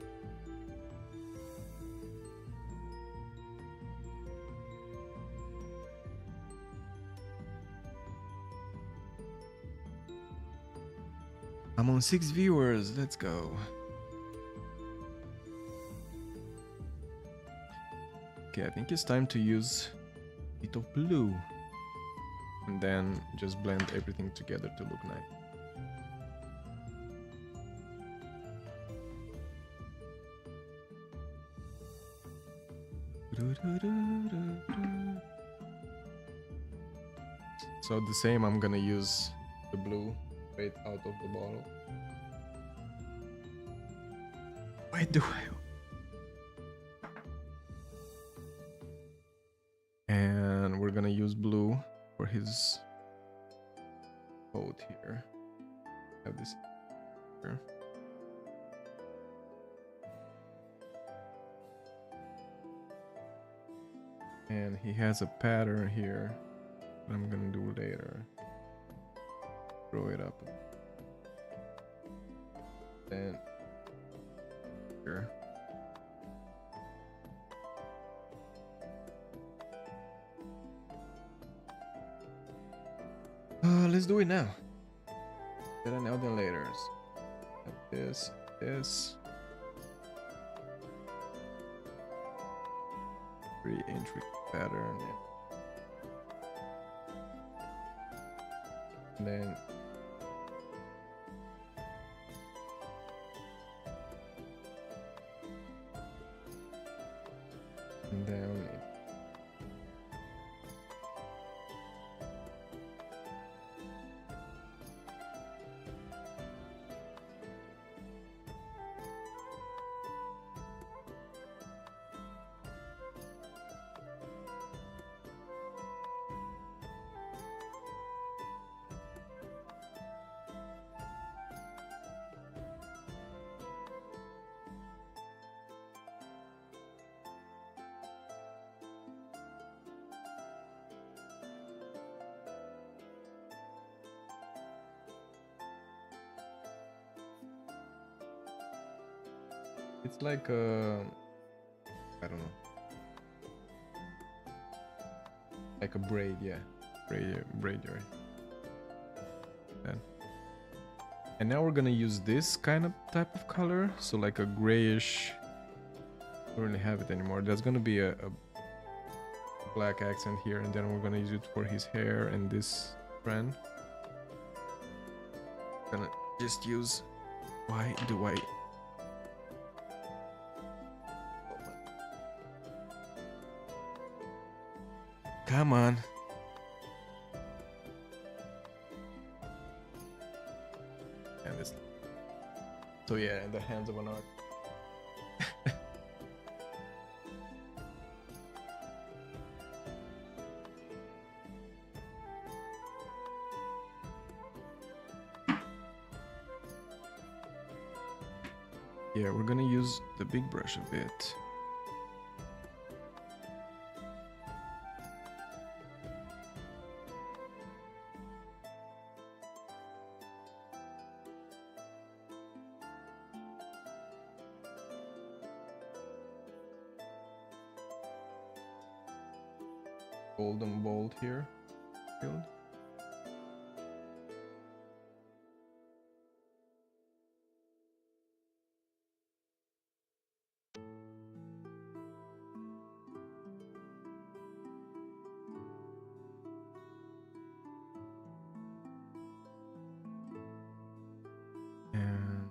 I'm on 6 viewers, let's go. Okay, I think it's time to use bit of blue and then just blend everything together to look nice. So the same, I'm gonna use the blue straight out of the bottle. Why do I? And we're gonna use blue for his coat here. Have this here. And he has a pattern here that I'm gonna do later. Throw it up. Then here. Let's do it now. Better now than later. This. Pretty intricate pattern. Yeah. And then down it. It's like I don't know. Like a braid, yeah. Braid, right. That. And now we're gonna use this kind of type of color, so like a grayish. Don't really have it anymore. There's gonna be a black accent here, and then we're gonna use it for his hair and this trend. Gonna just use. Why do I? Come on. And this. So yeah, in the hands of an art. Yeah, we're gonna use the big brush a bit. Golden bolt here. Filled. And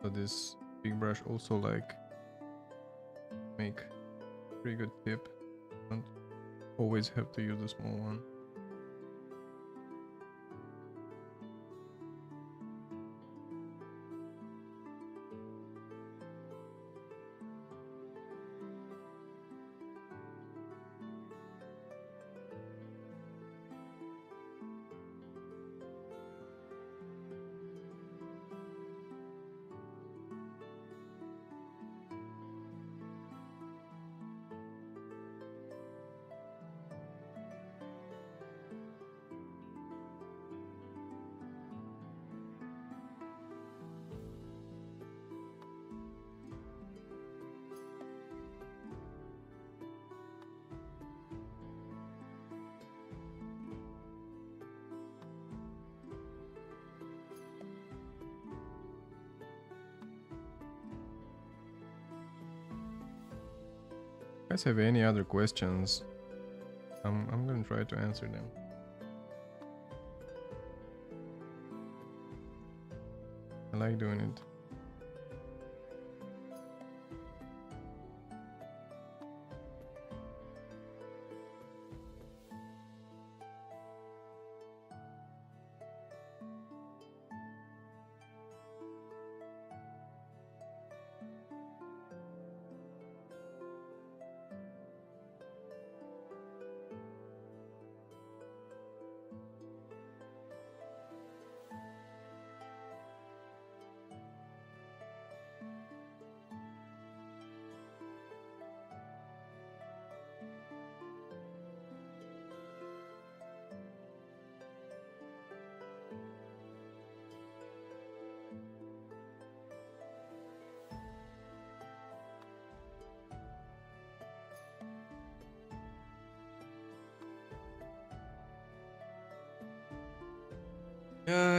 so this big brush also like make pretty good tip. Don't always have to use the small one. If you guys have any other questions, I'm gonna try to answer them. I like doing it.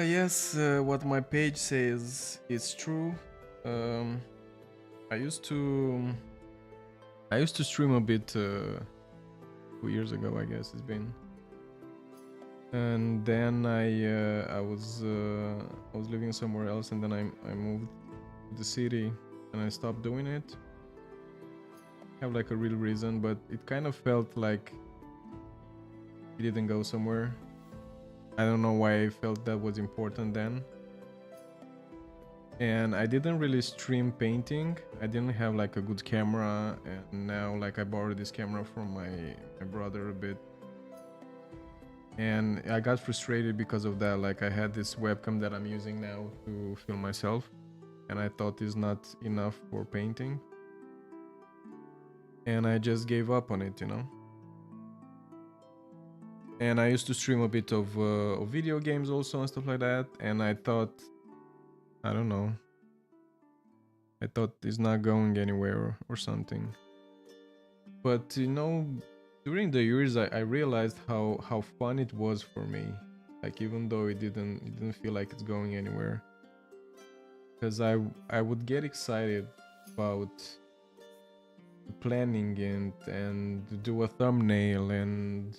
Yes, what my page says is true. I used to stream a bit 2 years ago, I guess it's been, and then I was living somewhere else, and then I moved to the city, and I stopped doing it. I have like a real reason, but it kind of felt like it didn't go somewhere. I don't know why I felt that was important then. And I didn't really stream painting. I didn't have like a good camera, and now like I borrowed this camera from my brother a bit. And I got frustrated because of that. Like I had this webcam that I'm using now to film myself, and I thought it's not enough for painting. and I just gave up on it, you know. And I used to stream a bit of video games also and stuff like that, and I thought, I don't know, I thought it's not going anywhere or something. But you know, during the years I realized how fun it was for me, like even though it didn't feel like it's going anywhere, because I would get excited about planning and do a thumbnail, and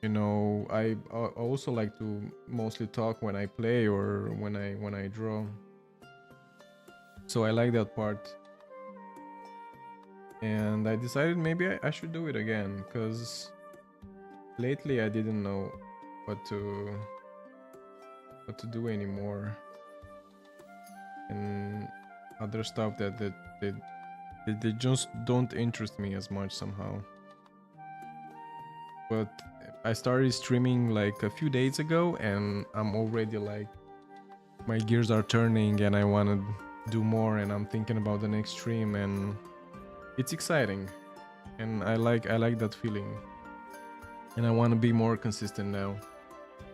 you know, I also like to mostly talk when I play or when I draw, so I like that part. And I decided maybe I should do it again, because lately I didn't know what to do anymore, and other stuff that they just don't interest me as much somehow. But I started streaming like a few days ago, and I'm already like, my gears are turning and I want to do more, and I'm thinking about the next stream, and it's exciting, and I like that feeling, and I want to be more consistent now.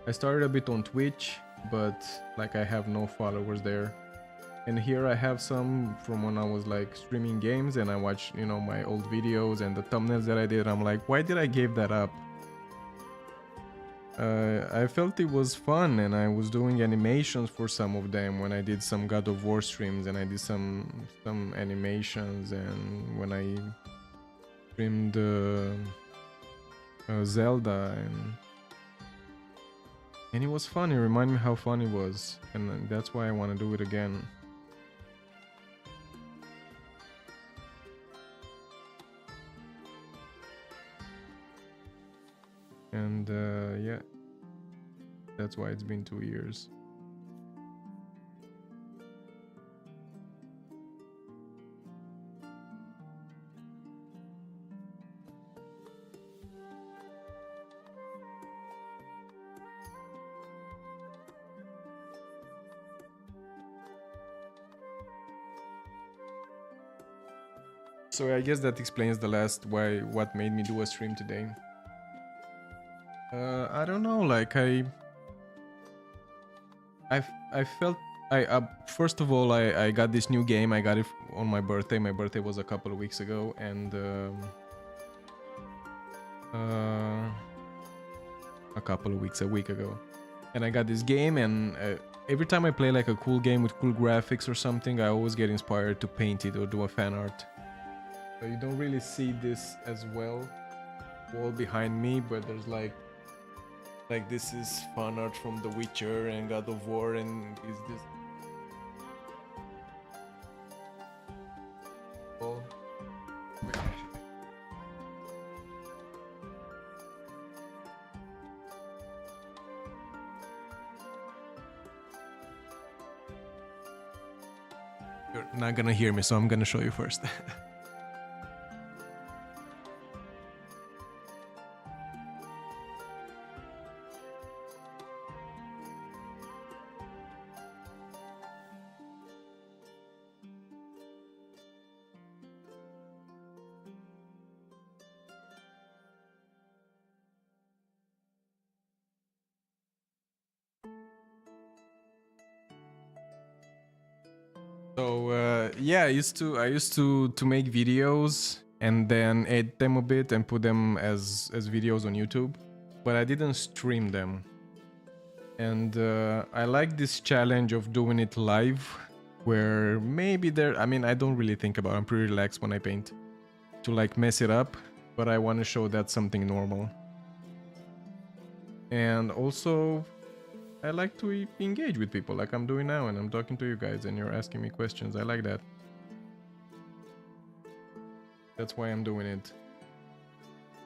I started a bit on Twitch, but like I have no followers there. And here I have some from when I was like streaming games, and I watch, you know, my old videos and the thumbnails that I did. I'm like, why did I give that up? I felt it was fun, and I was doing animations for some of them when I did some God of War streams, and I did some animations, and when I streamed Zelda, and it was fun. It reminded me how fun it was, and that's why I want to do it again. And yeah, that's why it's been 2 years. So I guess that explains the last what made me do a stream today. I don't know, like I felt first of all, I got this new game. I got it on my birthday. My birthday was a couple of weeks ago, and a week ago, and I got this game, and every time I play like a cool game with cool graphics or something, I always get inspired to paint it or do a fan art. So you don't really see this as well wall behind me, but there's like this is fan art from The Witcher and God of War, and is this oh. You're not gonna hear me, so I'm gonna show you first. So yeah, I used to make videos and then edit them a bit and put them as videos on YouTube, but I didn't stream them. And I like this challenge of doing it live, where maybe I mean, I don't really think about it. I'm pretty relaxed when I paint, to like mess it up, but I want to show that's something normal. And also, I like to engage with people like I'm doing now, and I'm talking to you guys and you're asking me questions. I like that. That's why I'm doing it.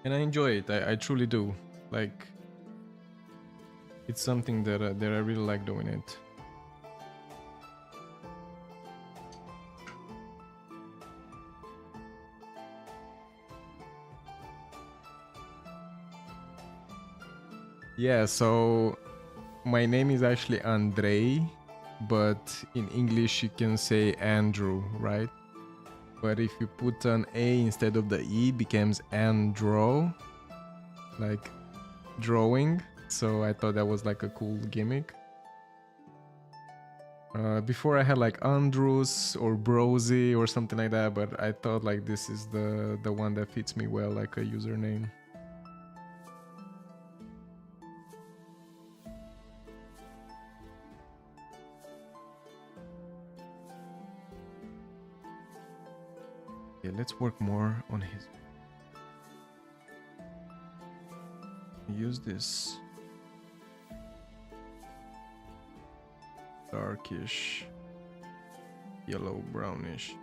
And I enjoy it. I truly do. Like, it's something that I really like doing it. Yeah, so my name is actually Andrei, but in English you can say Andrew, right? but if you put an A instead of the E, it becomes and draw, like drawing. So I thought that was like a cool gimmick. Before I had like Andrews or Brosy or something like that, but I thought like this is the one that fits me well, like a username. Yeah, let's work more on his. Use this darkish yellow brownish.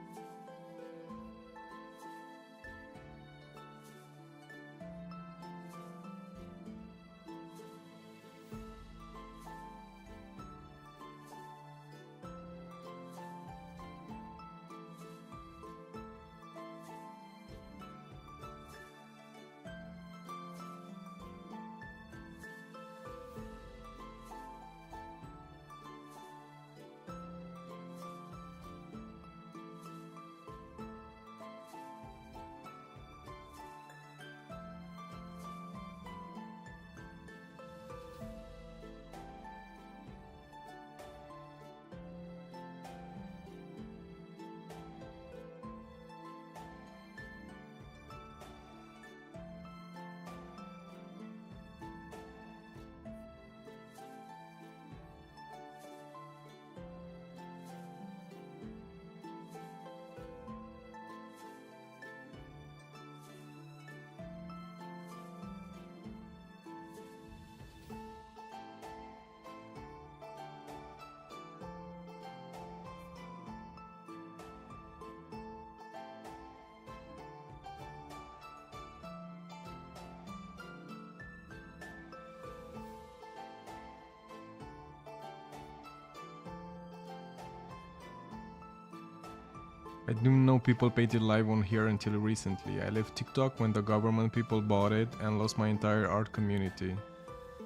I didn't know people painted live on here until recently. I left TikTok when the government people bought it and lost my entire art community.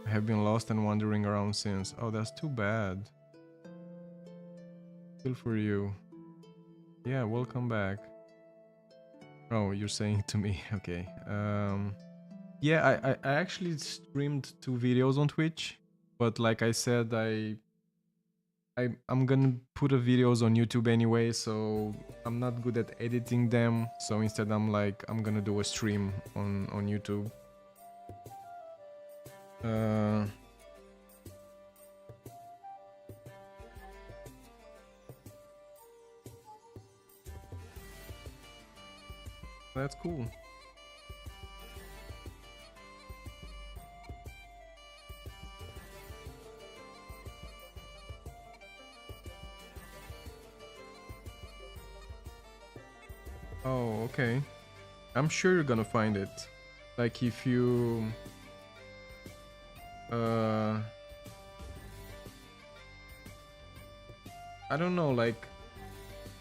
I have been lost and wandering around since. Oh, that's too bad. Feel for you. Yeah, welcome back. Oh, you're saying to me. Okay. Yeah, I actually streamed 2 videos on Twitch, but like I said, I'm gonna put the videos on YouTube anyway, so I'm not good at editing them. So instead, I'm gonna do a stream on YouTube. That's cool. Oh, okay. I'm sure you're gonna find it. Like if you I don't know, like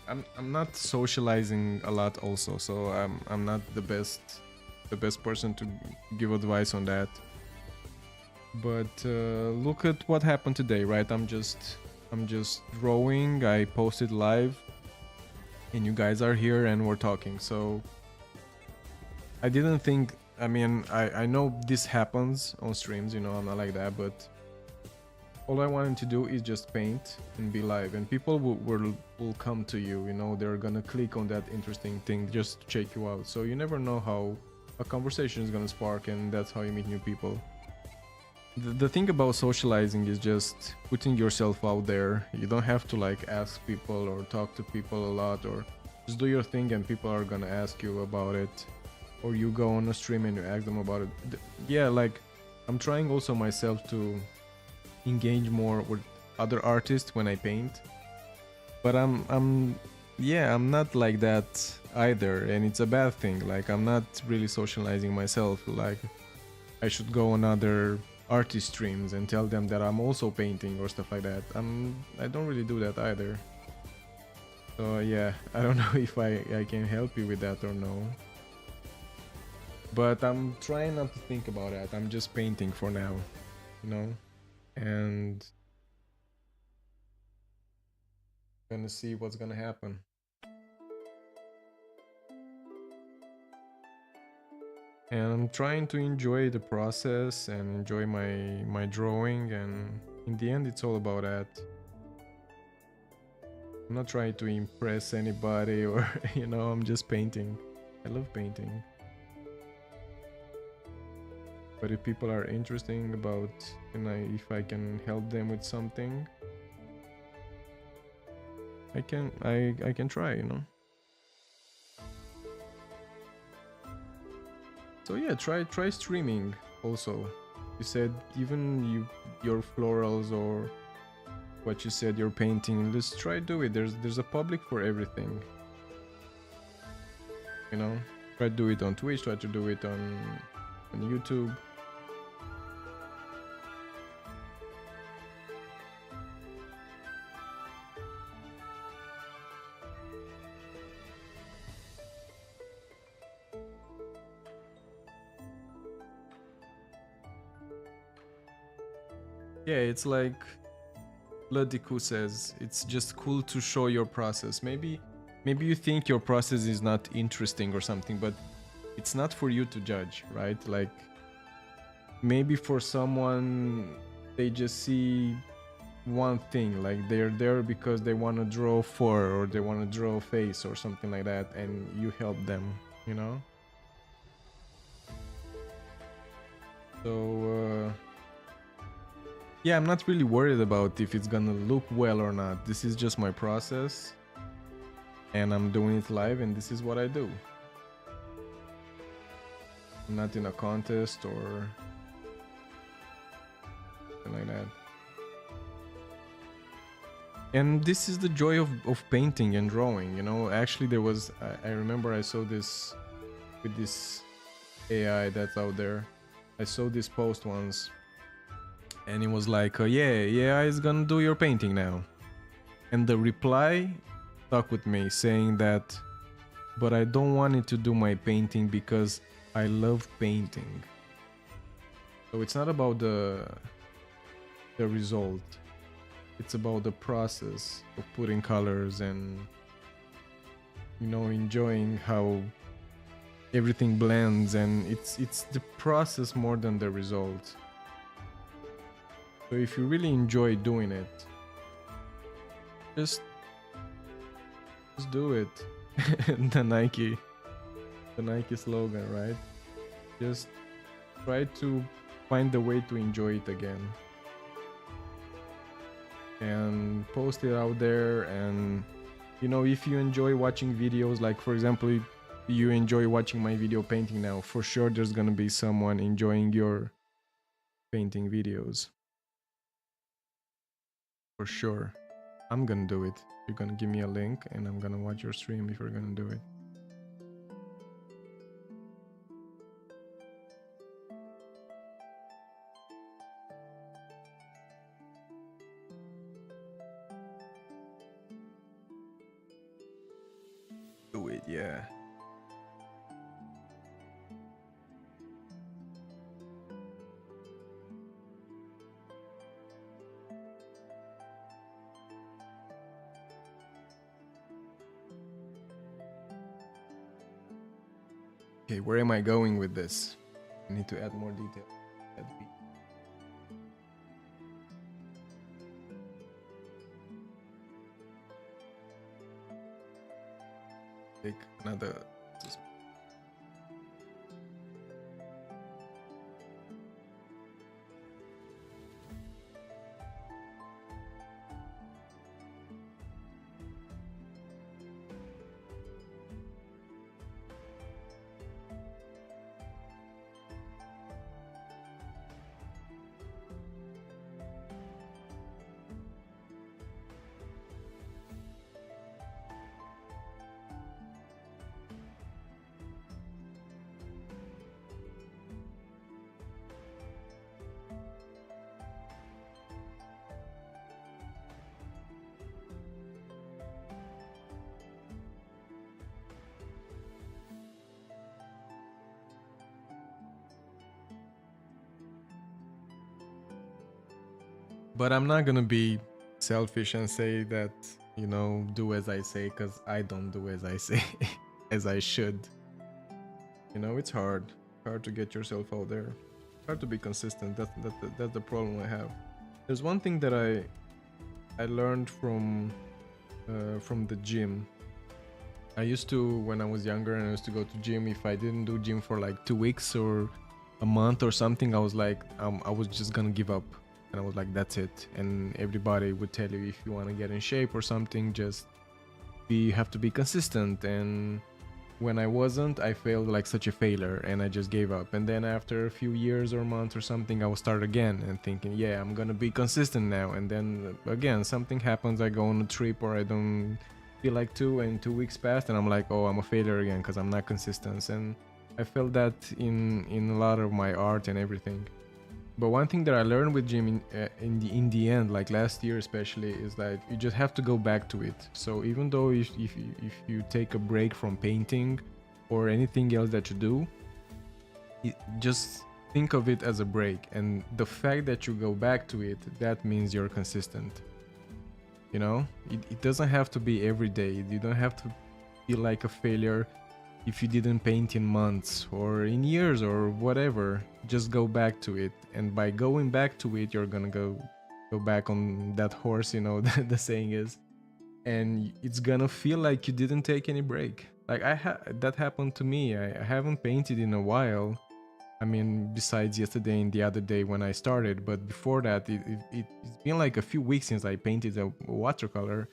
I'm not socializing a lot also, so I'm not the best person to give advice on that. But look at what happened today, right? I'm just drawing. I posted live and you guys are here and we're talking. So I didn't think, I mean, I know this happens on streams, you know, I'm not like that, but all I wanted to do is just paint and be live, and people will come to you, you know, they're gonna click on that interesting thing just to check you out. So you never know how a conversation is gonna spark, and that's how you meet new people. The thing about socializing is just putting yourself out there. You don't have to like ask people or talk to people a lot, or just do your thing and people are gonna ask you about it, or you go on a stream and you ask them about it. Yeah, like I'm trying also myself to engage more with other artists when I paint, but I'm not like that either, and it's a bad thing. Like I'm not really socializing myself. Like I should go on other artist streams and tell them that I'm also painting or stuff like that. I don't really do that either. So yeah, I don't know if I can help you with that or no. But I'm trying not to think about that. I'm just painting for now, you know? And gonna see what's gonna happen. And I'm trying to enjoy the process and enjoy my drawing, and in the end it's all about that. I'm not trying to impress anybody or I'm just painting. I love painting. But if people are interesting about if I can help them with something, I can try. So yeah, try streaming also. You said even your florals or what you said you're painting, let's try do it. There's a public for everything. Try to do it on Twitch, try to do it on YouTube. Yeah, it's like Lodiku says, it's just cool to show your process. Maybe you think your process is not interesting or something, but it's not for you to judge, right? Like maybe for someone they just see one thing, like they're there because they want to draw or they want to draw a face or something like that, and you help them. So yeah, I'm not really worried about if it's gonna look well or not. This is just my process, and I'm doing it live, and this is what I do. I'm not in a contest or something like that. And this is the joy of painting and drawing. Actually there was, I remember I saw this with this AI that's out there. I saw this post once, and it was like, yeah, AI is gonna do your painting now. And the reply stuck with me, saying that, but I don't want it to do my painting because I love painting. So it's not about the result. It's about the process of putting colors and enjoying how everything blends, and it's the process more than the result. So if you really enjoy doing it, just do it. the Nike slogan, right? Just try to find a way to enjoy it again and post it out there. And if you enjoy watching videos, like for example, if you enjoy watching my video painting now, for sure there's gonna be someone enjoying your painting videos. For sure. I'm gonna do it. You're gonna give me a link and I'm gonna watch your stream if you're gonna do it. Do it, yeah. Okay, where am I going with this? I need to add more detail. Take another. But I'm not gonna be selfish and say that, do as I say, because I don't do as I say, as I should. It's hard. hard to get yourself out there. Hard to be consistent. That's the problem I have. There's one thing that I learned from the gym. I used to, when I was younger and I used to go to gym, if I didn't do gym for like 2 weeks or a month or something, I was like, I was just gonna give up. And I was like, that's it. And everybody would tell you, if you want to get in shape or something, just you have to be consistent. And when I wasn't, I felt like such a failure and I just gave up. And then after a few years or months or something, I will start again and thinking, yeah, I'm gonna be consistent now. And then again, something happens, I go on a trip or I don't feel like to, and 2 weeks passed and I'm like, oh, I'm a failure again because I'm not consistent. And I felt that in a lot of my art and everything. But one thing that I learned with gym in the end, like last year especially, is that you just have to go back to it. So even though if you take a break from painting or anything else that you do, just think of it as a break. And the fact that you go back to it, that means you're consistent. You know, it doesn't have to be every day. You don't have to feel like a failure if you didn't paint in months or in years or whatever. Just go back to it, and by going back to it, you're gonna go back on that horse, you know, the saying is, and it's gonna feel like you didn't take any break. Like that happened to me. I haven't painted in a while. I mean, besides yesterday and the other day when I started, but before that, it's been like a few weeks since I painted a watercolor.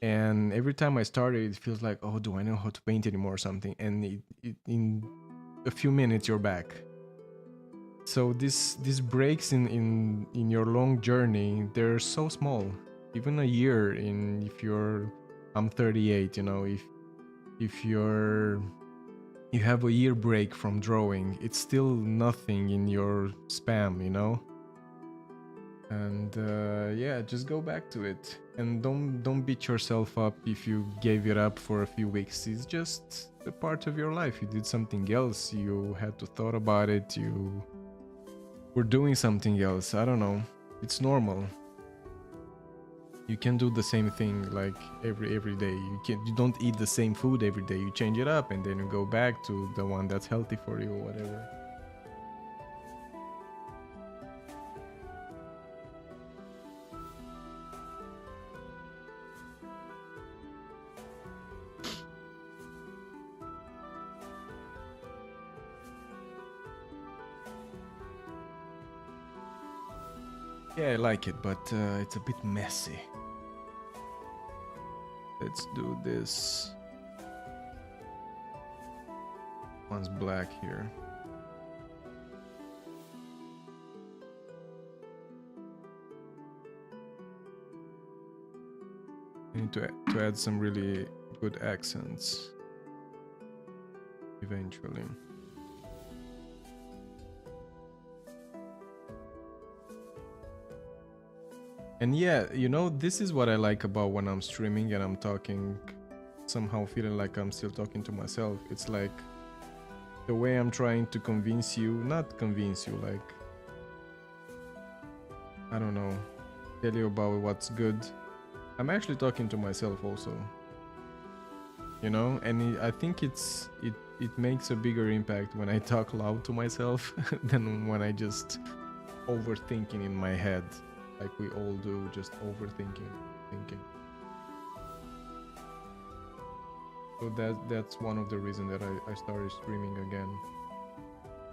And every time I started, it feels like, oh, do I know how to paint anymore or something? And in a few minutes, you're back. So these breaks in your long journey, they're so small. Even a year if you're, I'm 38, you know, if you have a year break from drawing, it's still nothing in your span, you know. And yeah, just go back to it, and don't beat yourself up if you gave it up for a few weeks. It's just a part of your life. You did something else, you had to thought about it, you were doing something else. I don't know, it's normal. You can do the same thing like every day. You don't eat the same food every day. You change it up and then you go back to the one that's healthy for you or whatever. Yeah, I like it, but it's a bit messy. Let's do this. One's black here. I need to add some really good accents eventually. And yeah, you know, this is what I like about when I'm streaming and I'm talking, somehow feeling like I'm still talking to myself. It's like the way I'm trying to convince you, not convince you, like, I don't know, tell you about what's good. I'm actually talking to myself also, you know, and I think it makes a bigger impact when I talk loud to myself than when I just overthinking in my head. Like we all do, just overthinking, thinking. So that's one of the reasons that I started streaming again.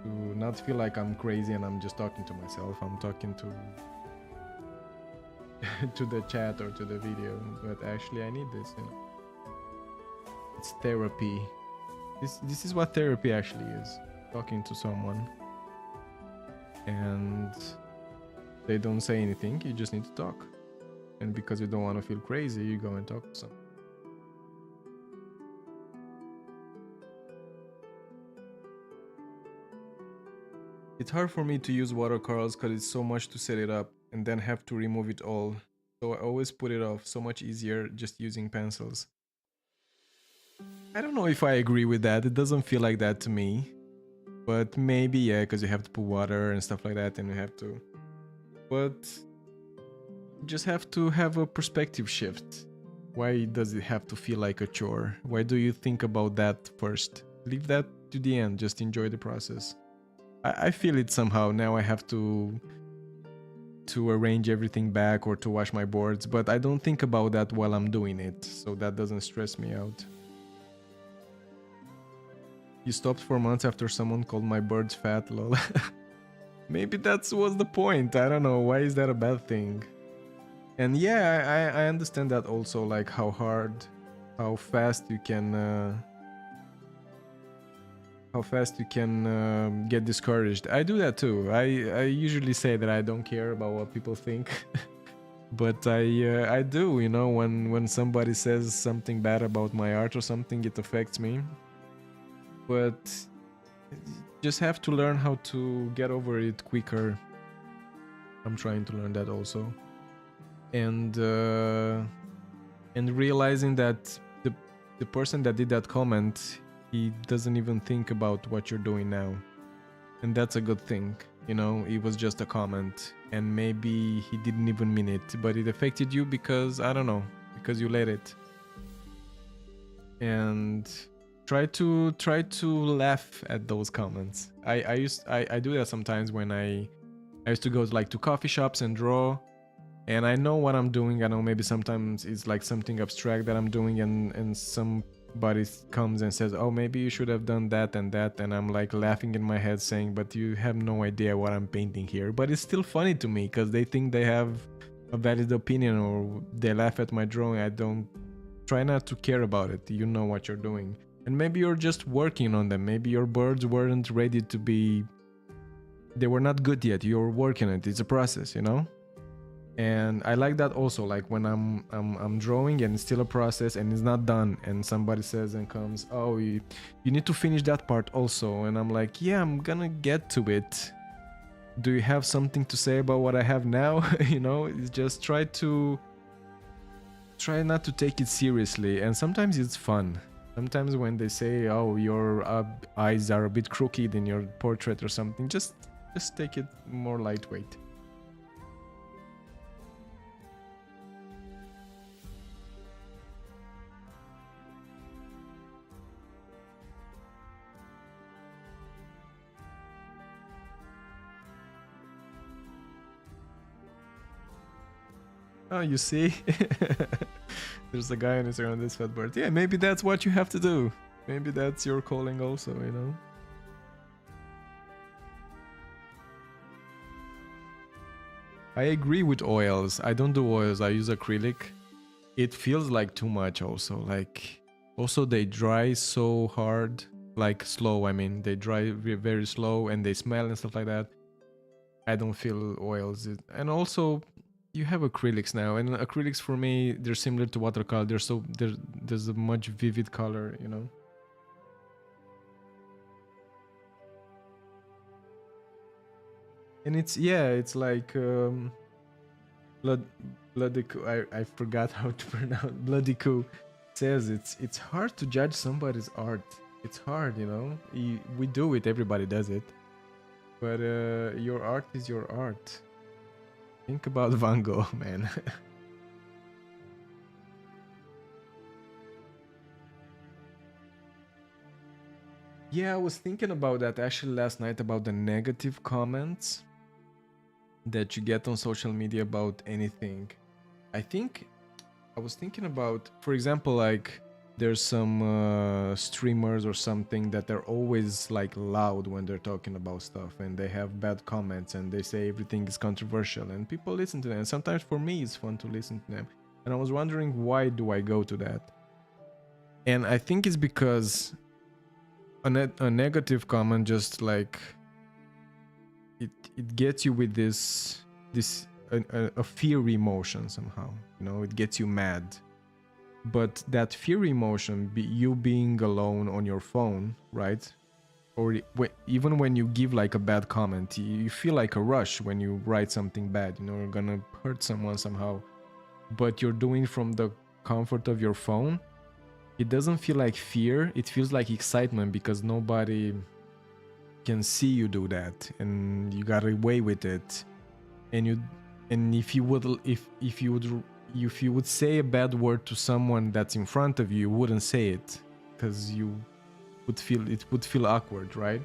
To not feel like I'm crazy and I'm just talking to myself. I'm talking to to the chat or to the video, but actually I need this, you know. It's therapy. This is what therapy actually is. Talking to someone. And they don't say anything, you just need to talk. And because you don't want to feel crazy, you go and talk to someone. It's hard for me to use watercolors because it's so much to set it up and then have to remove it all. So I always put it off. So much easier just using pencils. I don't know if I agree with that. It doesn't feel like that to me. But maybe, yeah, because you have to put water and stuff like that and you have to... But you just have to have a perspective shift. Why does it have to feel like a chore? Why do you think about that first? Leave that to the end, just enjoy the process. I feel it somehow. Now I have to arrange everything back or to wash my boards, but I don't think about that while I'm doing it, so that doesn't stress me out. You stopped for months after someone called my birds fat, lol. Maybe that was the point. I don't know. Why is that a bad thing? And yeah, I understand that also, like how fast you can get discouraged. I do that too. I usually say that I don't care about what people think, but I do. You know, when somebody says something bad about my art or something, it affects me. But just have to learn how to get over it quicker. I'm trying to learn that also, and realizing that the person that did that comment, he doesn't even think about what you're doing now, and that's a good thing. You know, it was just a comment, and maybe he didn't even mean it, but it affected you because, I don't know, because you let it. And try to laugh at those comments. I do that sometimes when I used to go to coffee shops and draw, and I know what I'm doing. I know maybe sometimes it's like something abstract that I'm doing, and somebody comes and says, oh, maybe you should have done that and that, and I'm like laughing in my head saying, but you have no idea what I'm painting here. But it's still funny to me because they think they have a valid opinion, or they laugh at my drawing. I don't try not to care about it. You know what you're doing. And maybe you're just working on them. Maybe your birds weren't ready to be... They were not good yet. You're working on it. It's a process, you know? And I like that also. Like when I'm drawing and it's still a process and it's not done, and somebody says and comes, oh, you need to finish that part also. And I'm like, yeah, I'm gonna get to it. Do you have something to say about what I have now? You know, it's just try not to take it seriously. And sometimes it's fun. Sometimes when they say, oh, your eyes are a bit crooked in your portrait or something, just take it more lightweight. Oh, you see? There's a guy on Instagram this fat bird. Yeah, maybe that's what you have to do. Maybe that's your calling also, you know? I agree with oils. I don't do oils. I use acrylic. It feels like too much also. Like, also they dry so hard. Like slow, I mean. They dry very slow and they smell and stuff like that. I don't feel oils. And also... You have acrylics now, and acrylics for me, they're similar to watercolor. There's a much vivid color, you know. And it's like Bloodiku. I forgot how to pronounce. Bloodiku says it's hard to judge somebody's art. It's hard, you know. We do it. Everybody does it. But your art is your art. Think about Van Gogh, man. Yeah, I was thinking about that actually last night, about the negative comments that you get on social media about anything. I think I was thinking about, for example, like there's some streamers or something that are always like loud when they're talking about stuff, and they have bad comments and they say everything is controversial, and people listen to them. And sometimes for me it's fun to listen to them, and I was wondering, why do I go to that? And I think it's because a negative comment just like it gets you with this a fear emotion somehow, you know. It gets you mad. But that fear emotion, you being alone on your phone, right? Or even when you give like a bad comment, you feel like a rush when you write something bad, you know, you're gonna hurt someone somehow. But you're doing from the comfort of your phone. It doesn't feel like fear, it feels like excitement, because nobody can see you do that, and you got away with it. And if you would say a bad word to someone that's in front of you, you wouldn't say it, because would feel awkward, right?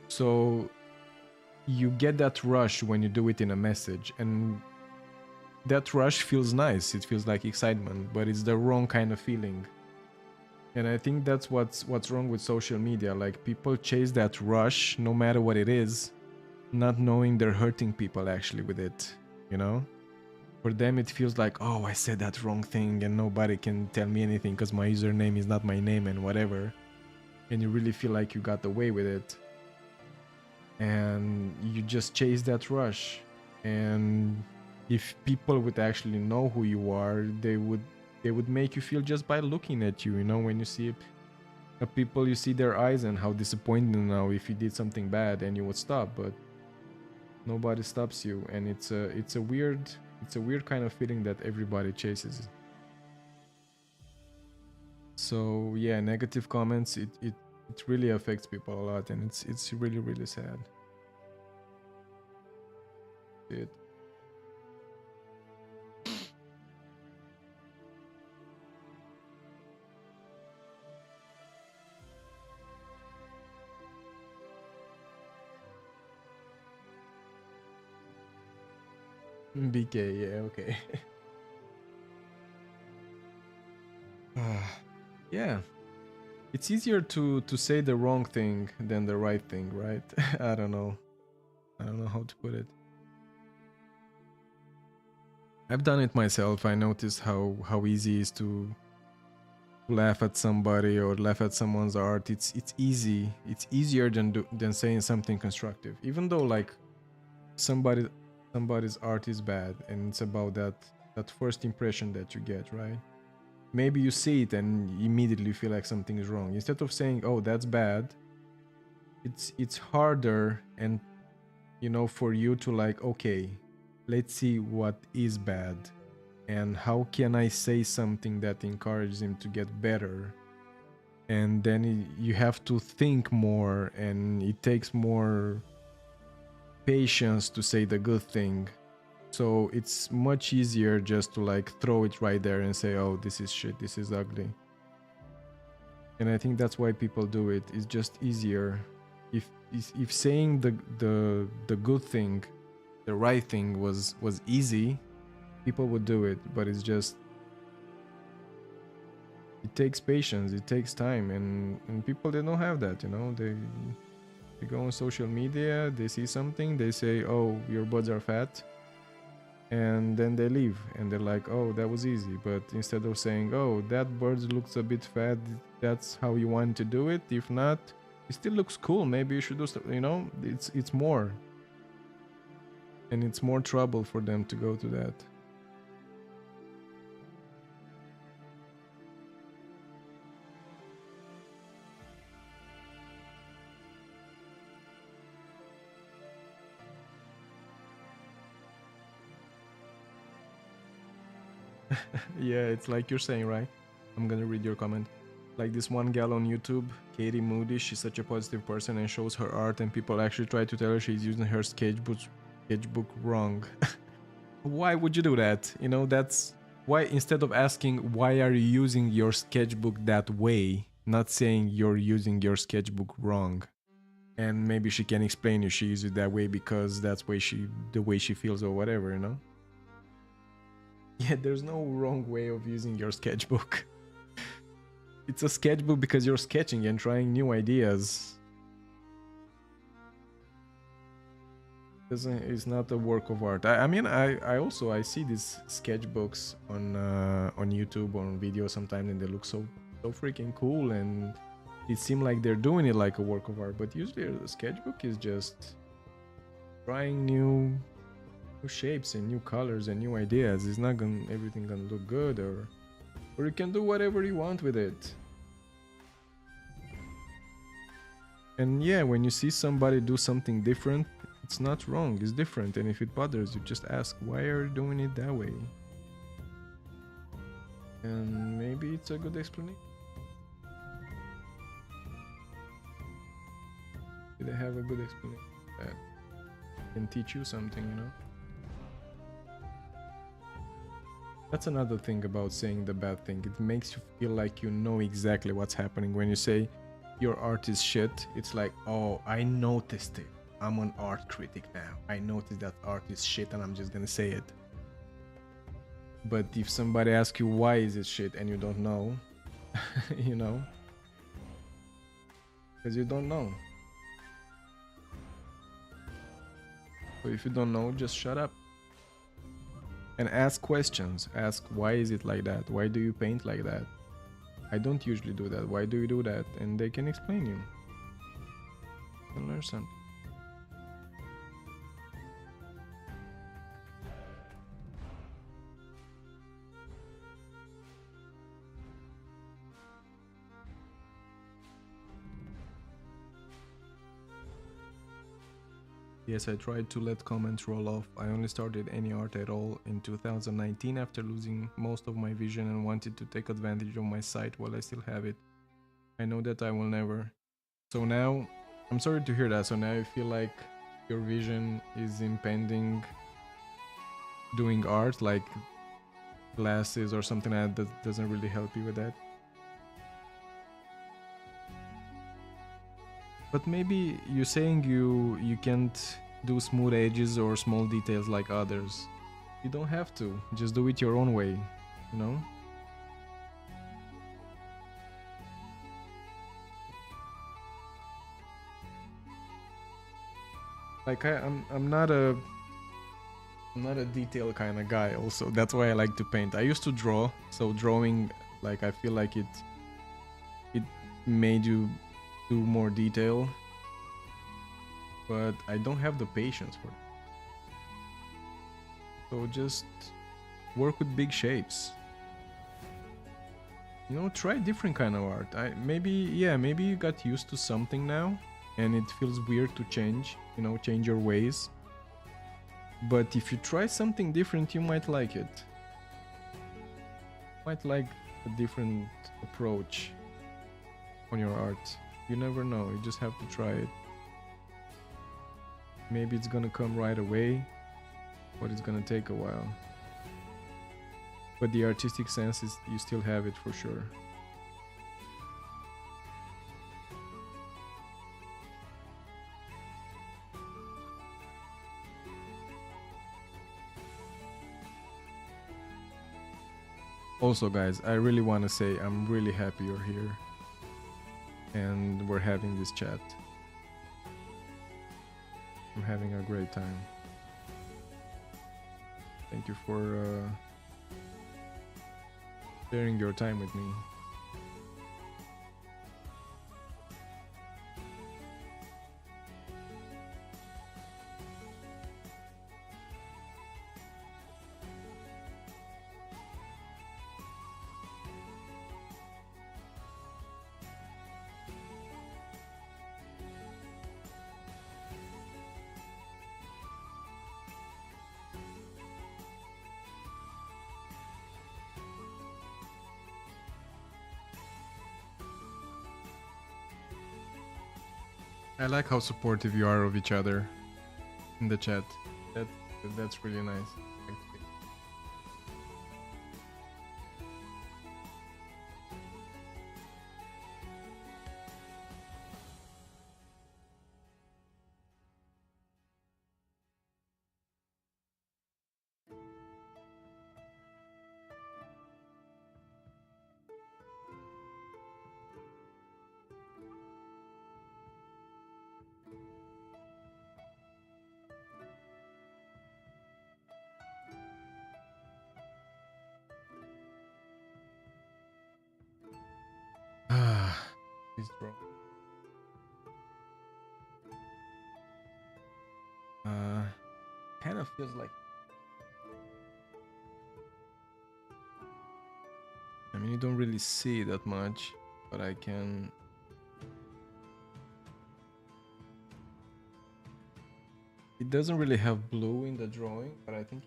So you get that rush when you do it in a message, and that rush feels nice. It feels like excitement, but it's the wrong kind of feeling. And I think that's what's wrong with social media. Like, people chase that rush no matter what it is, not knowing they're hurting people actually with it, you know? For them it feels like, oh, I said that wrong thing and nobody can tell me anything because my username is not my name and whatever. And you really feel like you got away with it. And you just chase that rush. And if people would actually know who you are, they would make you feel just by looking at you, you know, when you see people, you see their eyes and how disappointed now if you did something bad, and you would stop, but nobody stops you. And it's a weird kind of feeling that everybody chases. So yeah, negative comments, it really affects people a lot, and it's really, really sad. It BK, yeah, okay. Yeah, it's easier to say the wrong thing than the right thing, right? I don't know how to put it. I've done it myself. I noticed how easy it is to laugh at somebody or laugh at someone's art. It's easy. It's easier than saying something constructive, even though like somebody's art is bad, and it's about that first impression that you get, right? Maybe you see it and immediately feel like something is wrong. Instead of saying, oh, that's bad, it's harder, and you know, for you to like, okay, let's see what is bad and how can I say something that encourages him to get better. And then you have to think more, and it takes more patience to say the good thing. So it's much easier just to like throw it right there and say, oh, this is shit, this is ugly. And I think that's why people do it. It's just easier. If saying the good thing, the right thing was easy, people would do it. But it's just, it takes patience, it takes time, and people, they don't have that, you know. They go on social media, they see something, they say, oh, your buds are fat, and then they leave, and they're like, oh, that was easy. But instead of saying, oh, that bird looks a bit fat, that's how you want to do it, if not, it still looks cool, maybe you should do something, you know. It's more, and it's more trouble for them to go to that. Yeah, it's like you're saying, right? I'm gonna read your comment. Like this one gal on YouTube, Katie Moody, she's such a positive person and shows her art, and people actually try to tell her she's using her sketchbook wrong. Why would you do that? You know, that's why, instead of asking why are you using your sketchbook that way, not saying you're using your sketchbook wrong. And maybe she can explain you she uses it that way because that's the way she feels or whatever, you know? Yeah, there's no wrong way of using your sketchbook. It's a sketchbook because you're sketching and trying new ideas. It's not a work of art. I mean, I also see these sketchbooks on YouTube or on video sometimes, and they look so freaking cool, and it seems like they're doing it like a work of art. But usually a sketchbook is just trying new shapes and new colors and new ideas. It's not everything gonna look good, or you can do whatever you want with it. And yeah, when you see somebody do something different, it's not wrong, it's different. And if it bothers you, just ask, why are you doing it that way? And maybe it's a good explanation. Did I have a good explanation that can teach you something, you know? That's another thing about saying the bad thing. It makes you feel like you know exactly what's happening. When you say, your art is shit, it's like, oh, I noticed it. I'm an art critic now. I noticed that art is shit and I'm just gonna say it. But if somebody asks you why is it shit and you don't know, you know, because you don't know. So if you don't know, just shut up. And ask questions. Ask, why is it like that? Why do you paint like that? I don't usually do that. Why do you do that? And they can explain you. You can learn something. Yes, I tried to let comments roll off. I only started any art at all in 2019 after losing most of my vision and wanted to take advantage of my sight while I still have it. I know that I will never. So now, I'm sorry to hear that. So now you feel like your vision is impending doing art, like glasses or something like that doesn't really help you with that. But maybe you're saying you can't do smooth edges or small details like others. You don't have to. Just do it your own way, you know? Like I'm not a detail kind of guy also. That's why I like to paint. I used to draw, so drawing, like, I feel like it made you do more detail, but I don't have the patience for it. So just work with big shapes. You know, try different kind of art. Maybe you got used to something now and it feels weird to change, you know, change your ways. But if you try something different, you might like it. Might like a different approach on your art. You never know, you just have to try it. Maybe it's gonna come right away, but it's gonna take a while. But the artistic sense is, you still have it for sure. Also, guys, I really want to say I'm really happy you're here and we're having this chat. I'm having a great time. Thank you for sharing your time with me. I like how supportive you are of each other in the chat. That's really nice. Actually. Please draw. Kind of feels like, I mean, you don't really see that much, but I can. It doesn't really have blue in the drawing, but I think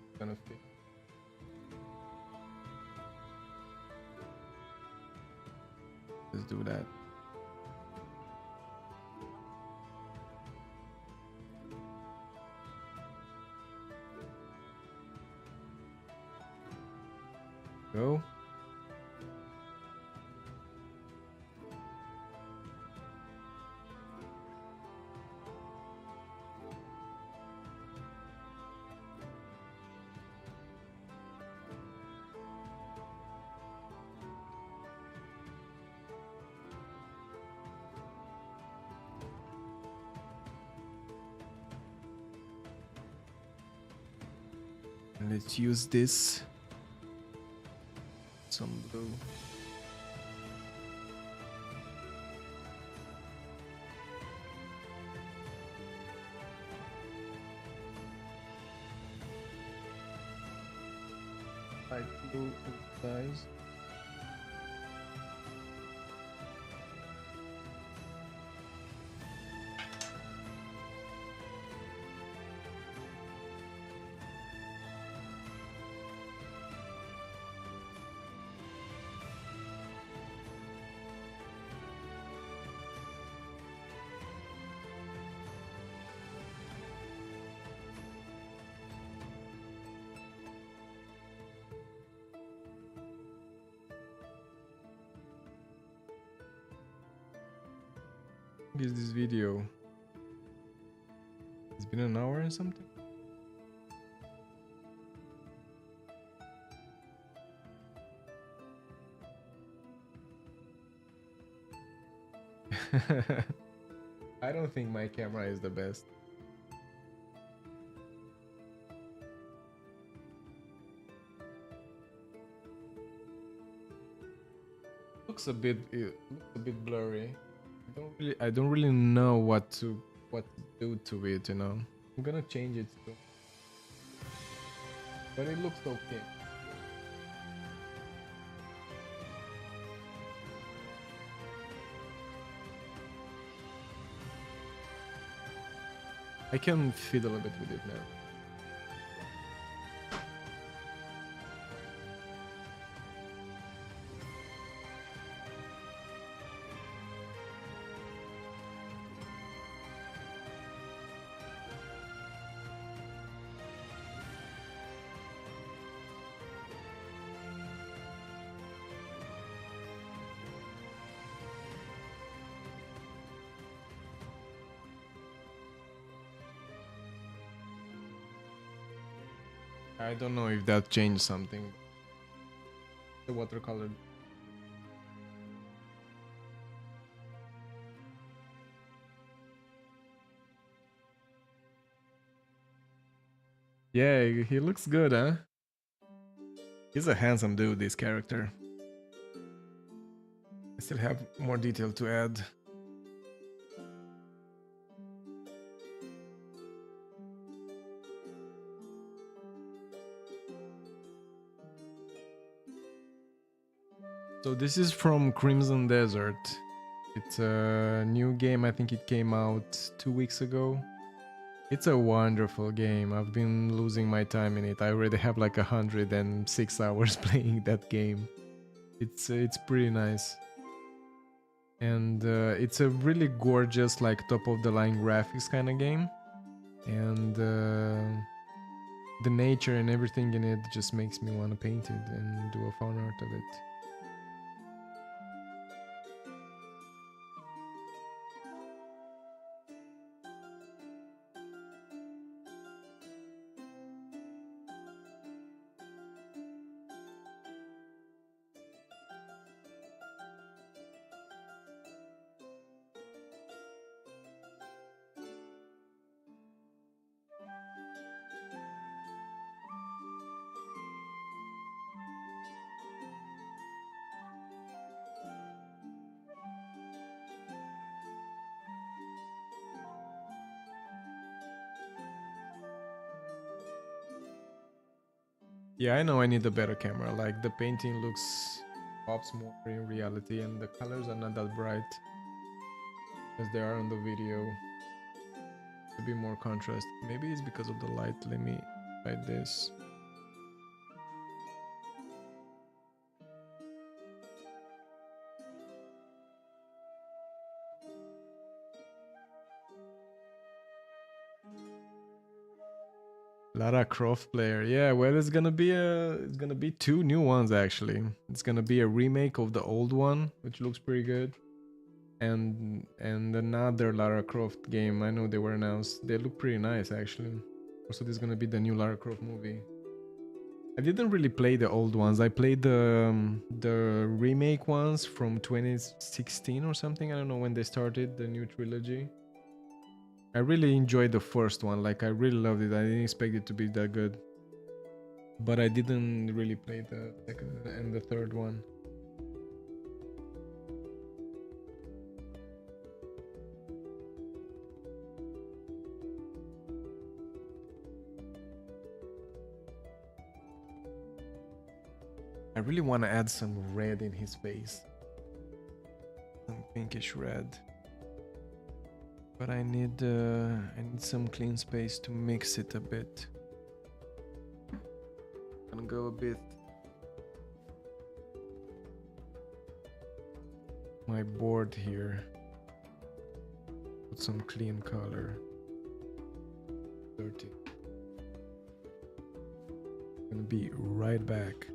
it's gonna fit. Let's do that. Go. Let's use this. Some blue. Light blue size. Is this video? It's been an hour and something. I don't think my camera is the best. Looks a bit blurry. I don't really know what to do to it, you know. I'm gonna change it too. But it looks okay. I can fiddle a bit with it now. I don't know if that changed something. The watercolor. Yeah, he looks good, huh? He's a handsome dude, this character. I still have more detail to add. So this is from Crimson Desert. It's a new game. I think it came out 2 weeks ago. It's a wonderful game. I've been losing my time in it. I already have like 106 hours playing that game. It's pretty nice. And it's a really gorgeous, like top of the line graphics kind of game. And the nature and everything in it just makes me want to paint it and do a fan art of it. Yeah, I know I need a better camera. Like the painting pops more in reality, and the colors are not that bright as they are on the video. A bit more contrast. Maybe it's because of the light. Let me try this. Lara Croft player. Yeah, well, it's gonna be 2 new ones actually. It's gonna be a remake of the old one, which looks pretty good, and another Lara Croft game. I know they were announced. They look pretty nice actually. Also, this is gonna be the new Lara Croft movie. I didn't really play the old ones. I played the remake ones from 2016 or something. I don't know when they started the new trilogy. I really enjoyed the first one. Like I really loved it. I didn't expect it to be that good. but I didn't really play the second and the third one. I really want to add some red in his face. Some pinkish red. But I need some clean space to mix it a bit. I'm gonna go a bit my board here. Put some clean color. Dirty. Gonna be right back.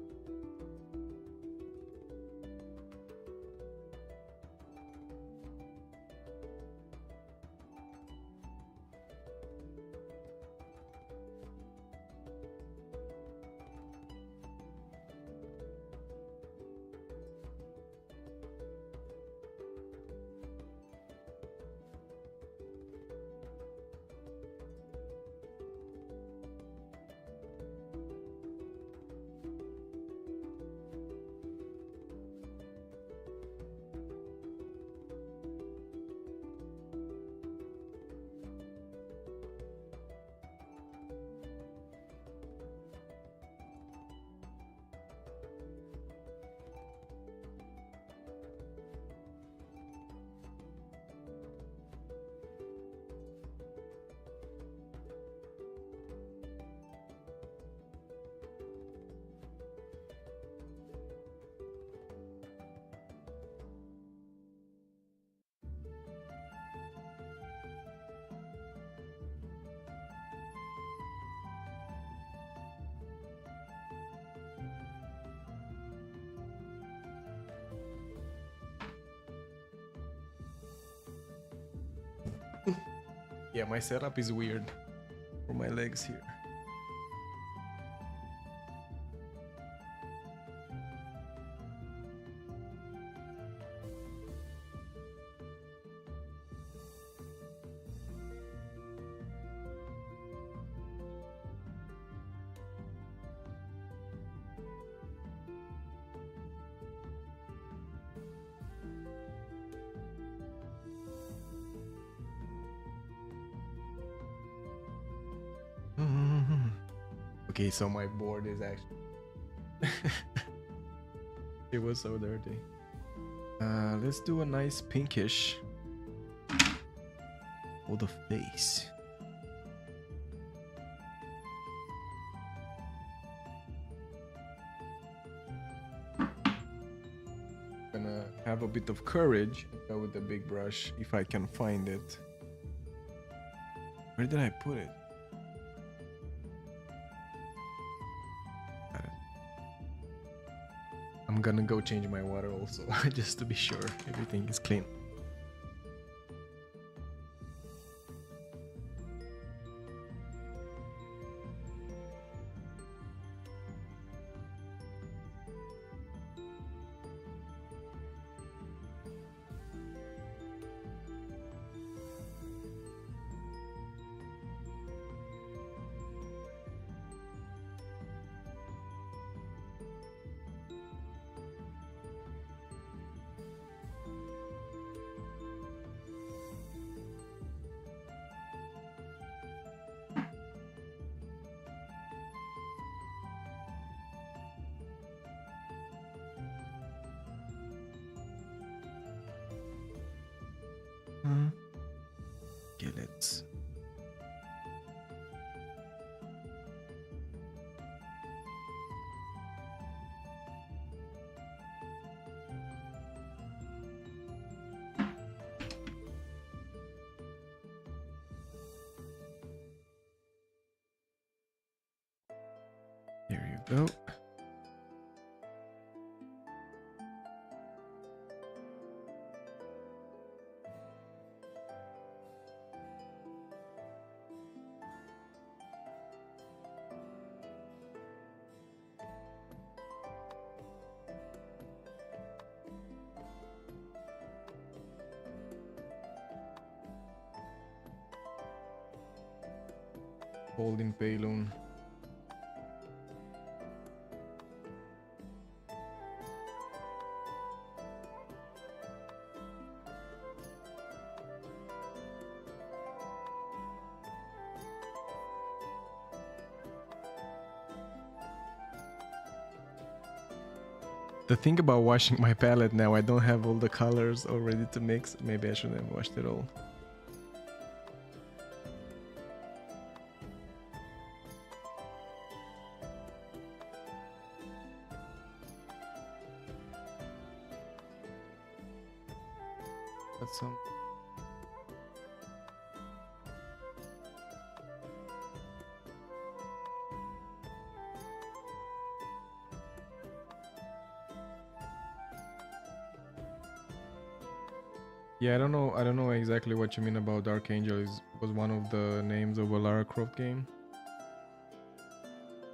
Yeah, my setup is weird for my legs here. Okay, so my board is actually it was so dirty. Let's do a nice pinkish for the face. Gonna have a bit of courage and go with the big brush if I can find it. Where did I put it? I'm gonna go change my water also, just to be sure everything is clean. Okay, let's. There you go. Holding Payloon. The thing about washing my palette now, I don't have all the colors all ready to mix. Maybe I shouldn't have washed it all. That's some. Yeah, I don't know exactly what you mean about Dark Angel. Was one of the names of a Lara Croft game.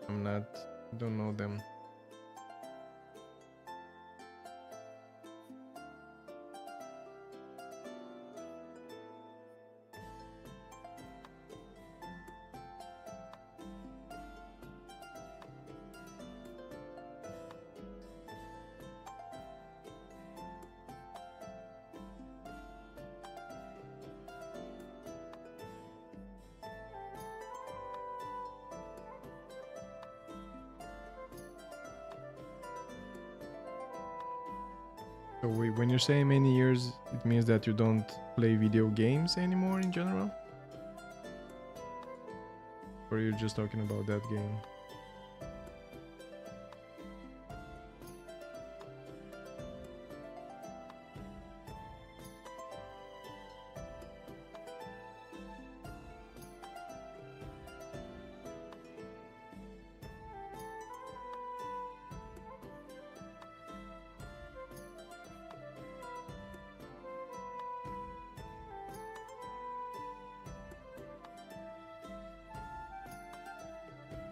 Don't know them. So when you're saying many years, it means that you don't play video games anymore in general? Or you're just talking about that game?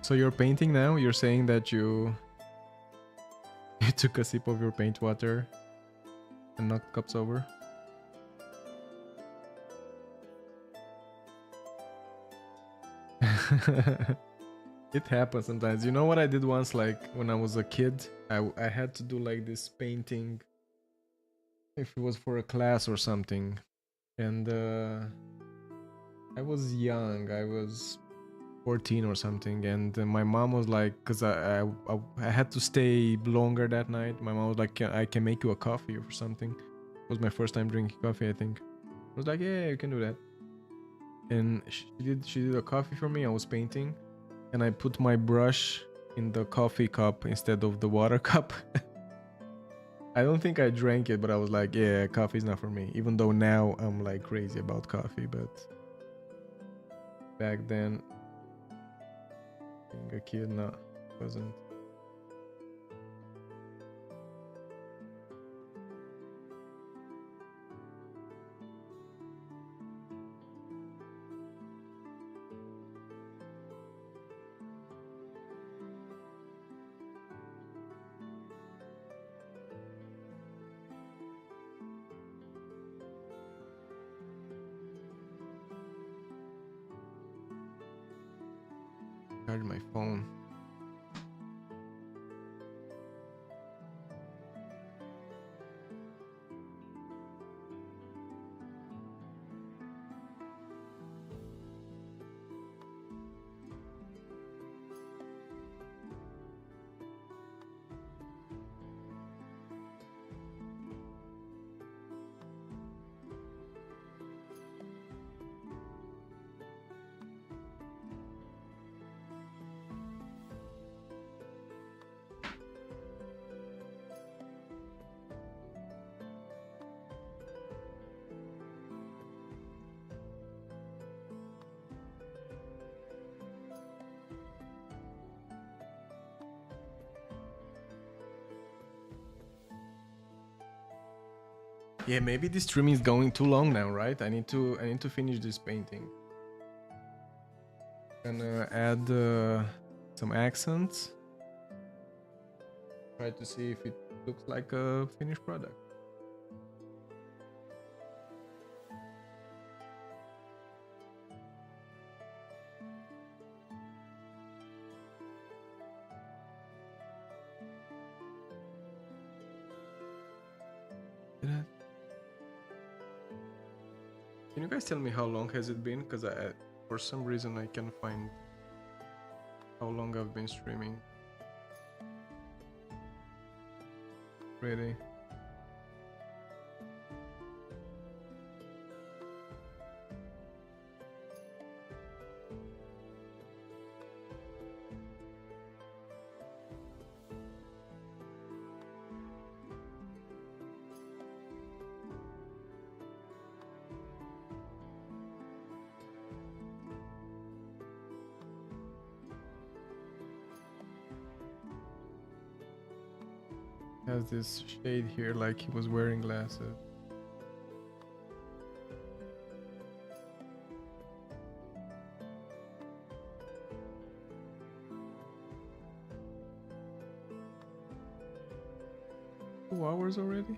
So you're painting now? You're saying that you took a sip of your paint water and knocked cups over? It happens sometimes. You know what I did once, like when I was a kid? I had to do like this painting if it was for a class or something. And I was young. I was 14 or something, and my mom was like, because I had to stay longer that night. My mom was like, I can make you a coffee or something. It was my first time drinking coffee, I think. I was like, yeah, you can do that. And she did a coffee for me. I was painting, and I put my brush in the coffee cup instead of the water cup. I don't think I drank it, but I was like, yeah, coffee's not for me. Even though now I'm like crazy about coffee, but back then, being a kid, no, wasn't. Charge my phone. Yeah, maybe this stream is going too long now, right? I need to finish this painting. Gonna add some accents. Try to see if it looks like a finished product. Can you guys tell me how long has it been? Because for some reason I can't find how long I've been streaming. Pretty. Has this shade here like he was wearing glasses. 2 hours already?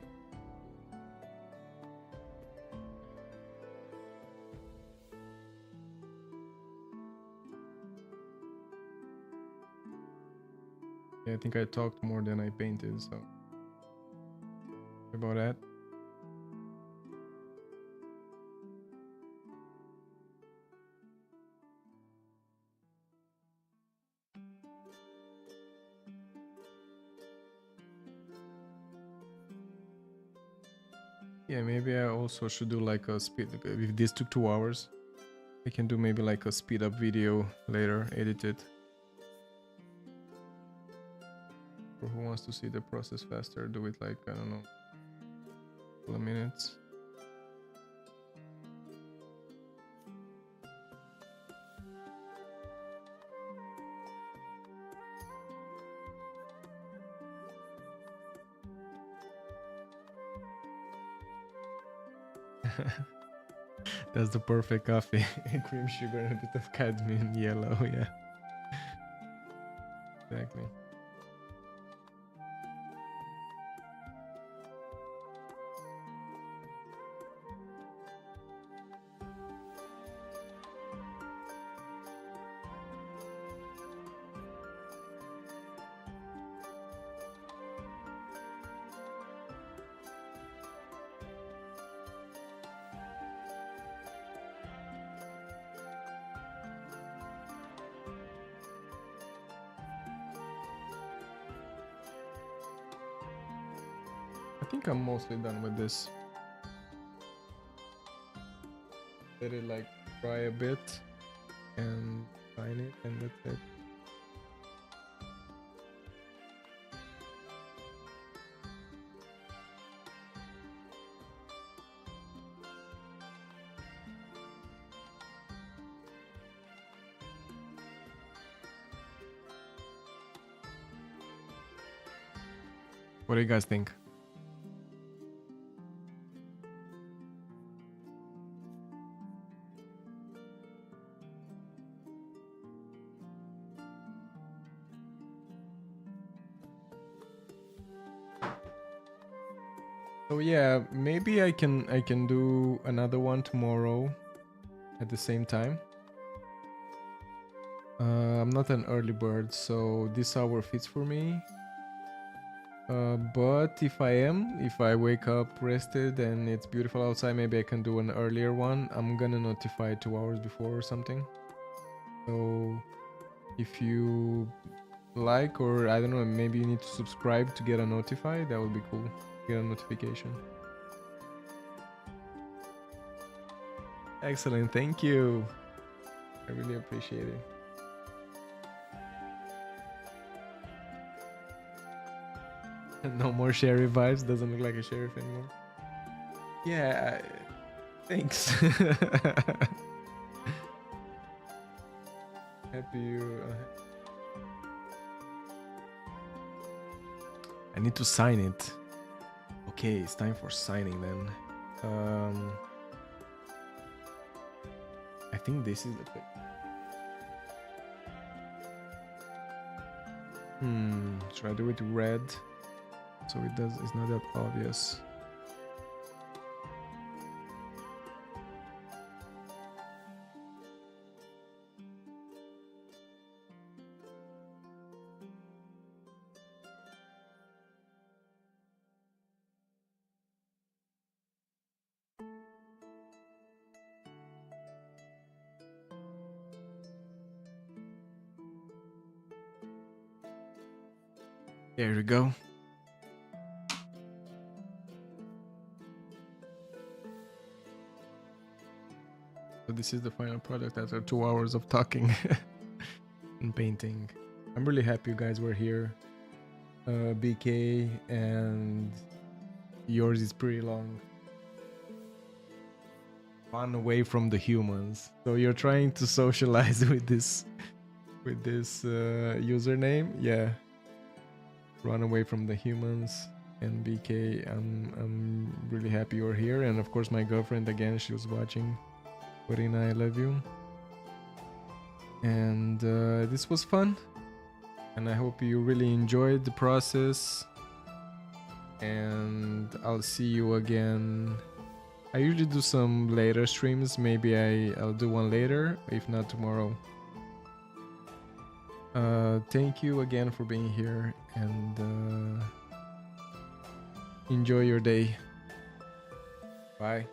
Yeah, I think I talked more than I painted, so sorry about that. Yeah, maybe I also should do like a speed. If this took 2 hours, I can do maybe like a speed up video later, edit it. For who wants to see the process faster, do it like, I don't know, a couple of minutes. That's the perfect coffee. Cream sugar and a bit of cadmium yellow, yeah. Exactly. I think I'm mostly done with this. Let it like dry a bit and line it, and that's it. What do you guys think? So yeah, maybe I can do another one tomorrow at the same time. I'm not an early bird, so this hour fits for me. But if I wake up rested and it's beautiful outside, maybe I can do an earlier one. I'm gonna notify 2 hours before or something. So if you like, or I don't know, maybe you need to subscribe to get a notify, that would be cool. Get a notification. Excellent, thank you. I really appreciate it. No more sheriff vibes, doesn't look like a sheriff anymore. Yeah, thanks. Happy you. I need to sign it. Okay, it's time for signing then. I think this is the pic. Should I do it red? So it's not that obvious. There we go. this is the final product after 2 hours of talking and painting. I'm really happy you guys were here. BK, and yours is pretty long. Run away from the humans. So you're trying to socialize with this username? Yeah. Run away from the humans. And BK, I'm really happy you're here. And of course my girlfriend again, she was watching. Corina, I love you. And this was fun. And I hope you really enjoyed the process. And I'll see you again. I usually do some later streams. Maybe I'll do one later, if not tomorrow. Thank you again for being here, and enjoy your day. Bye.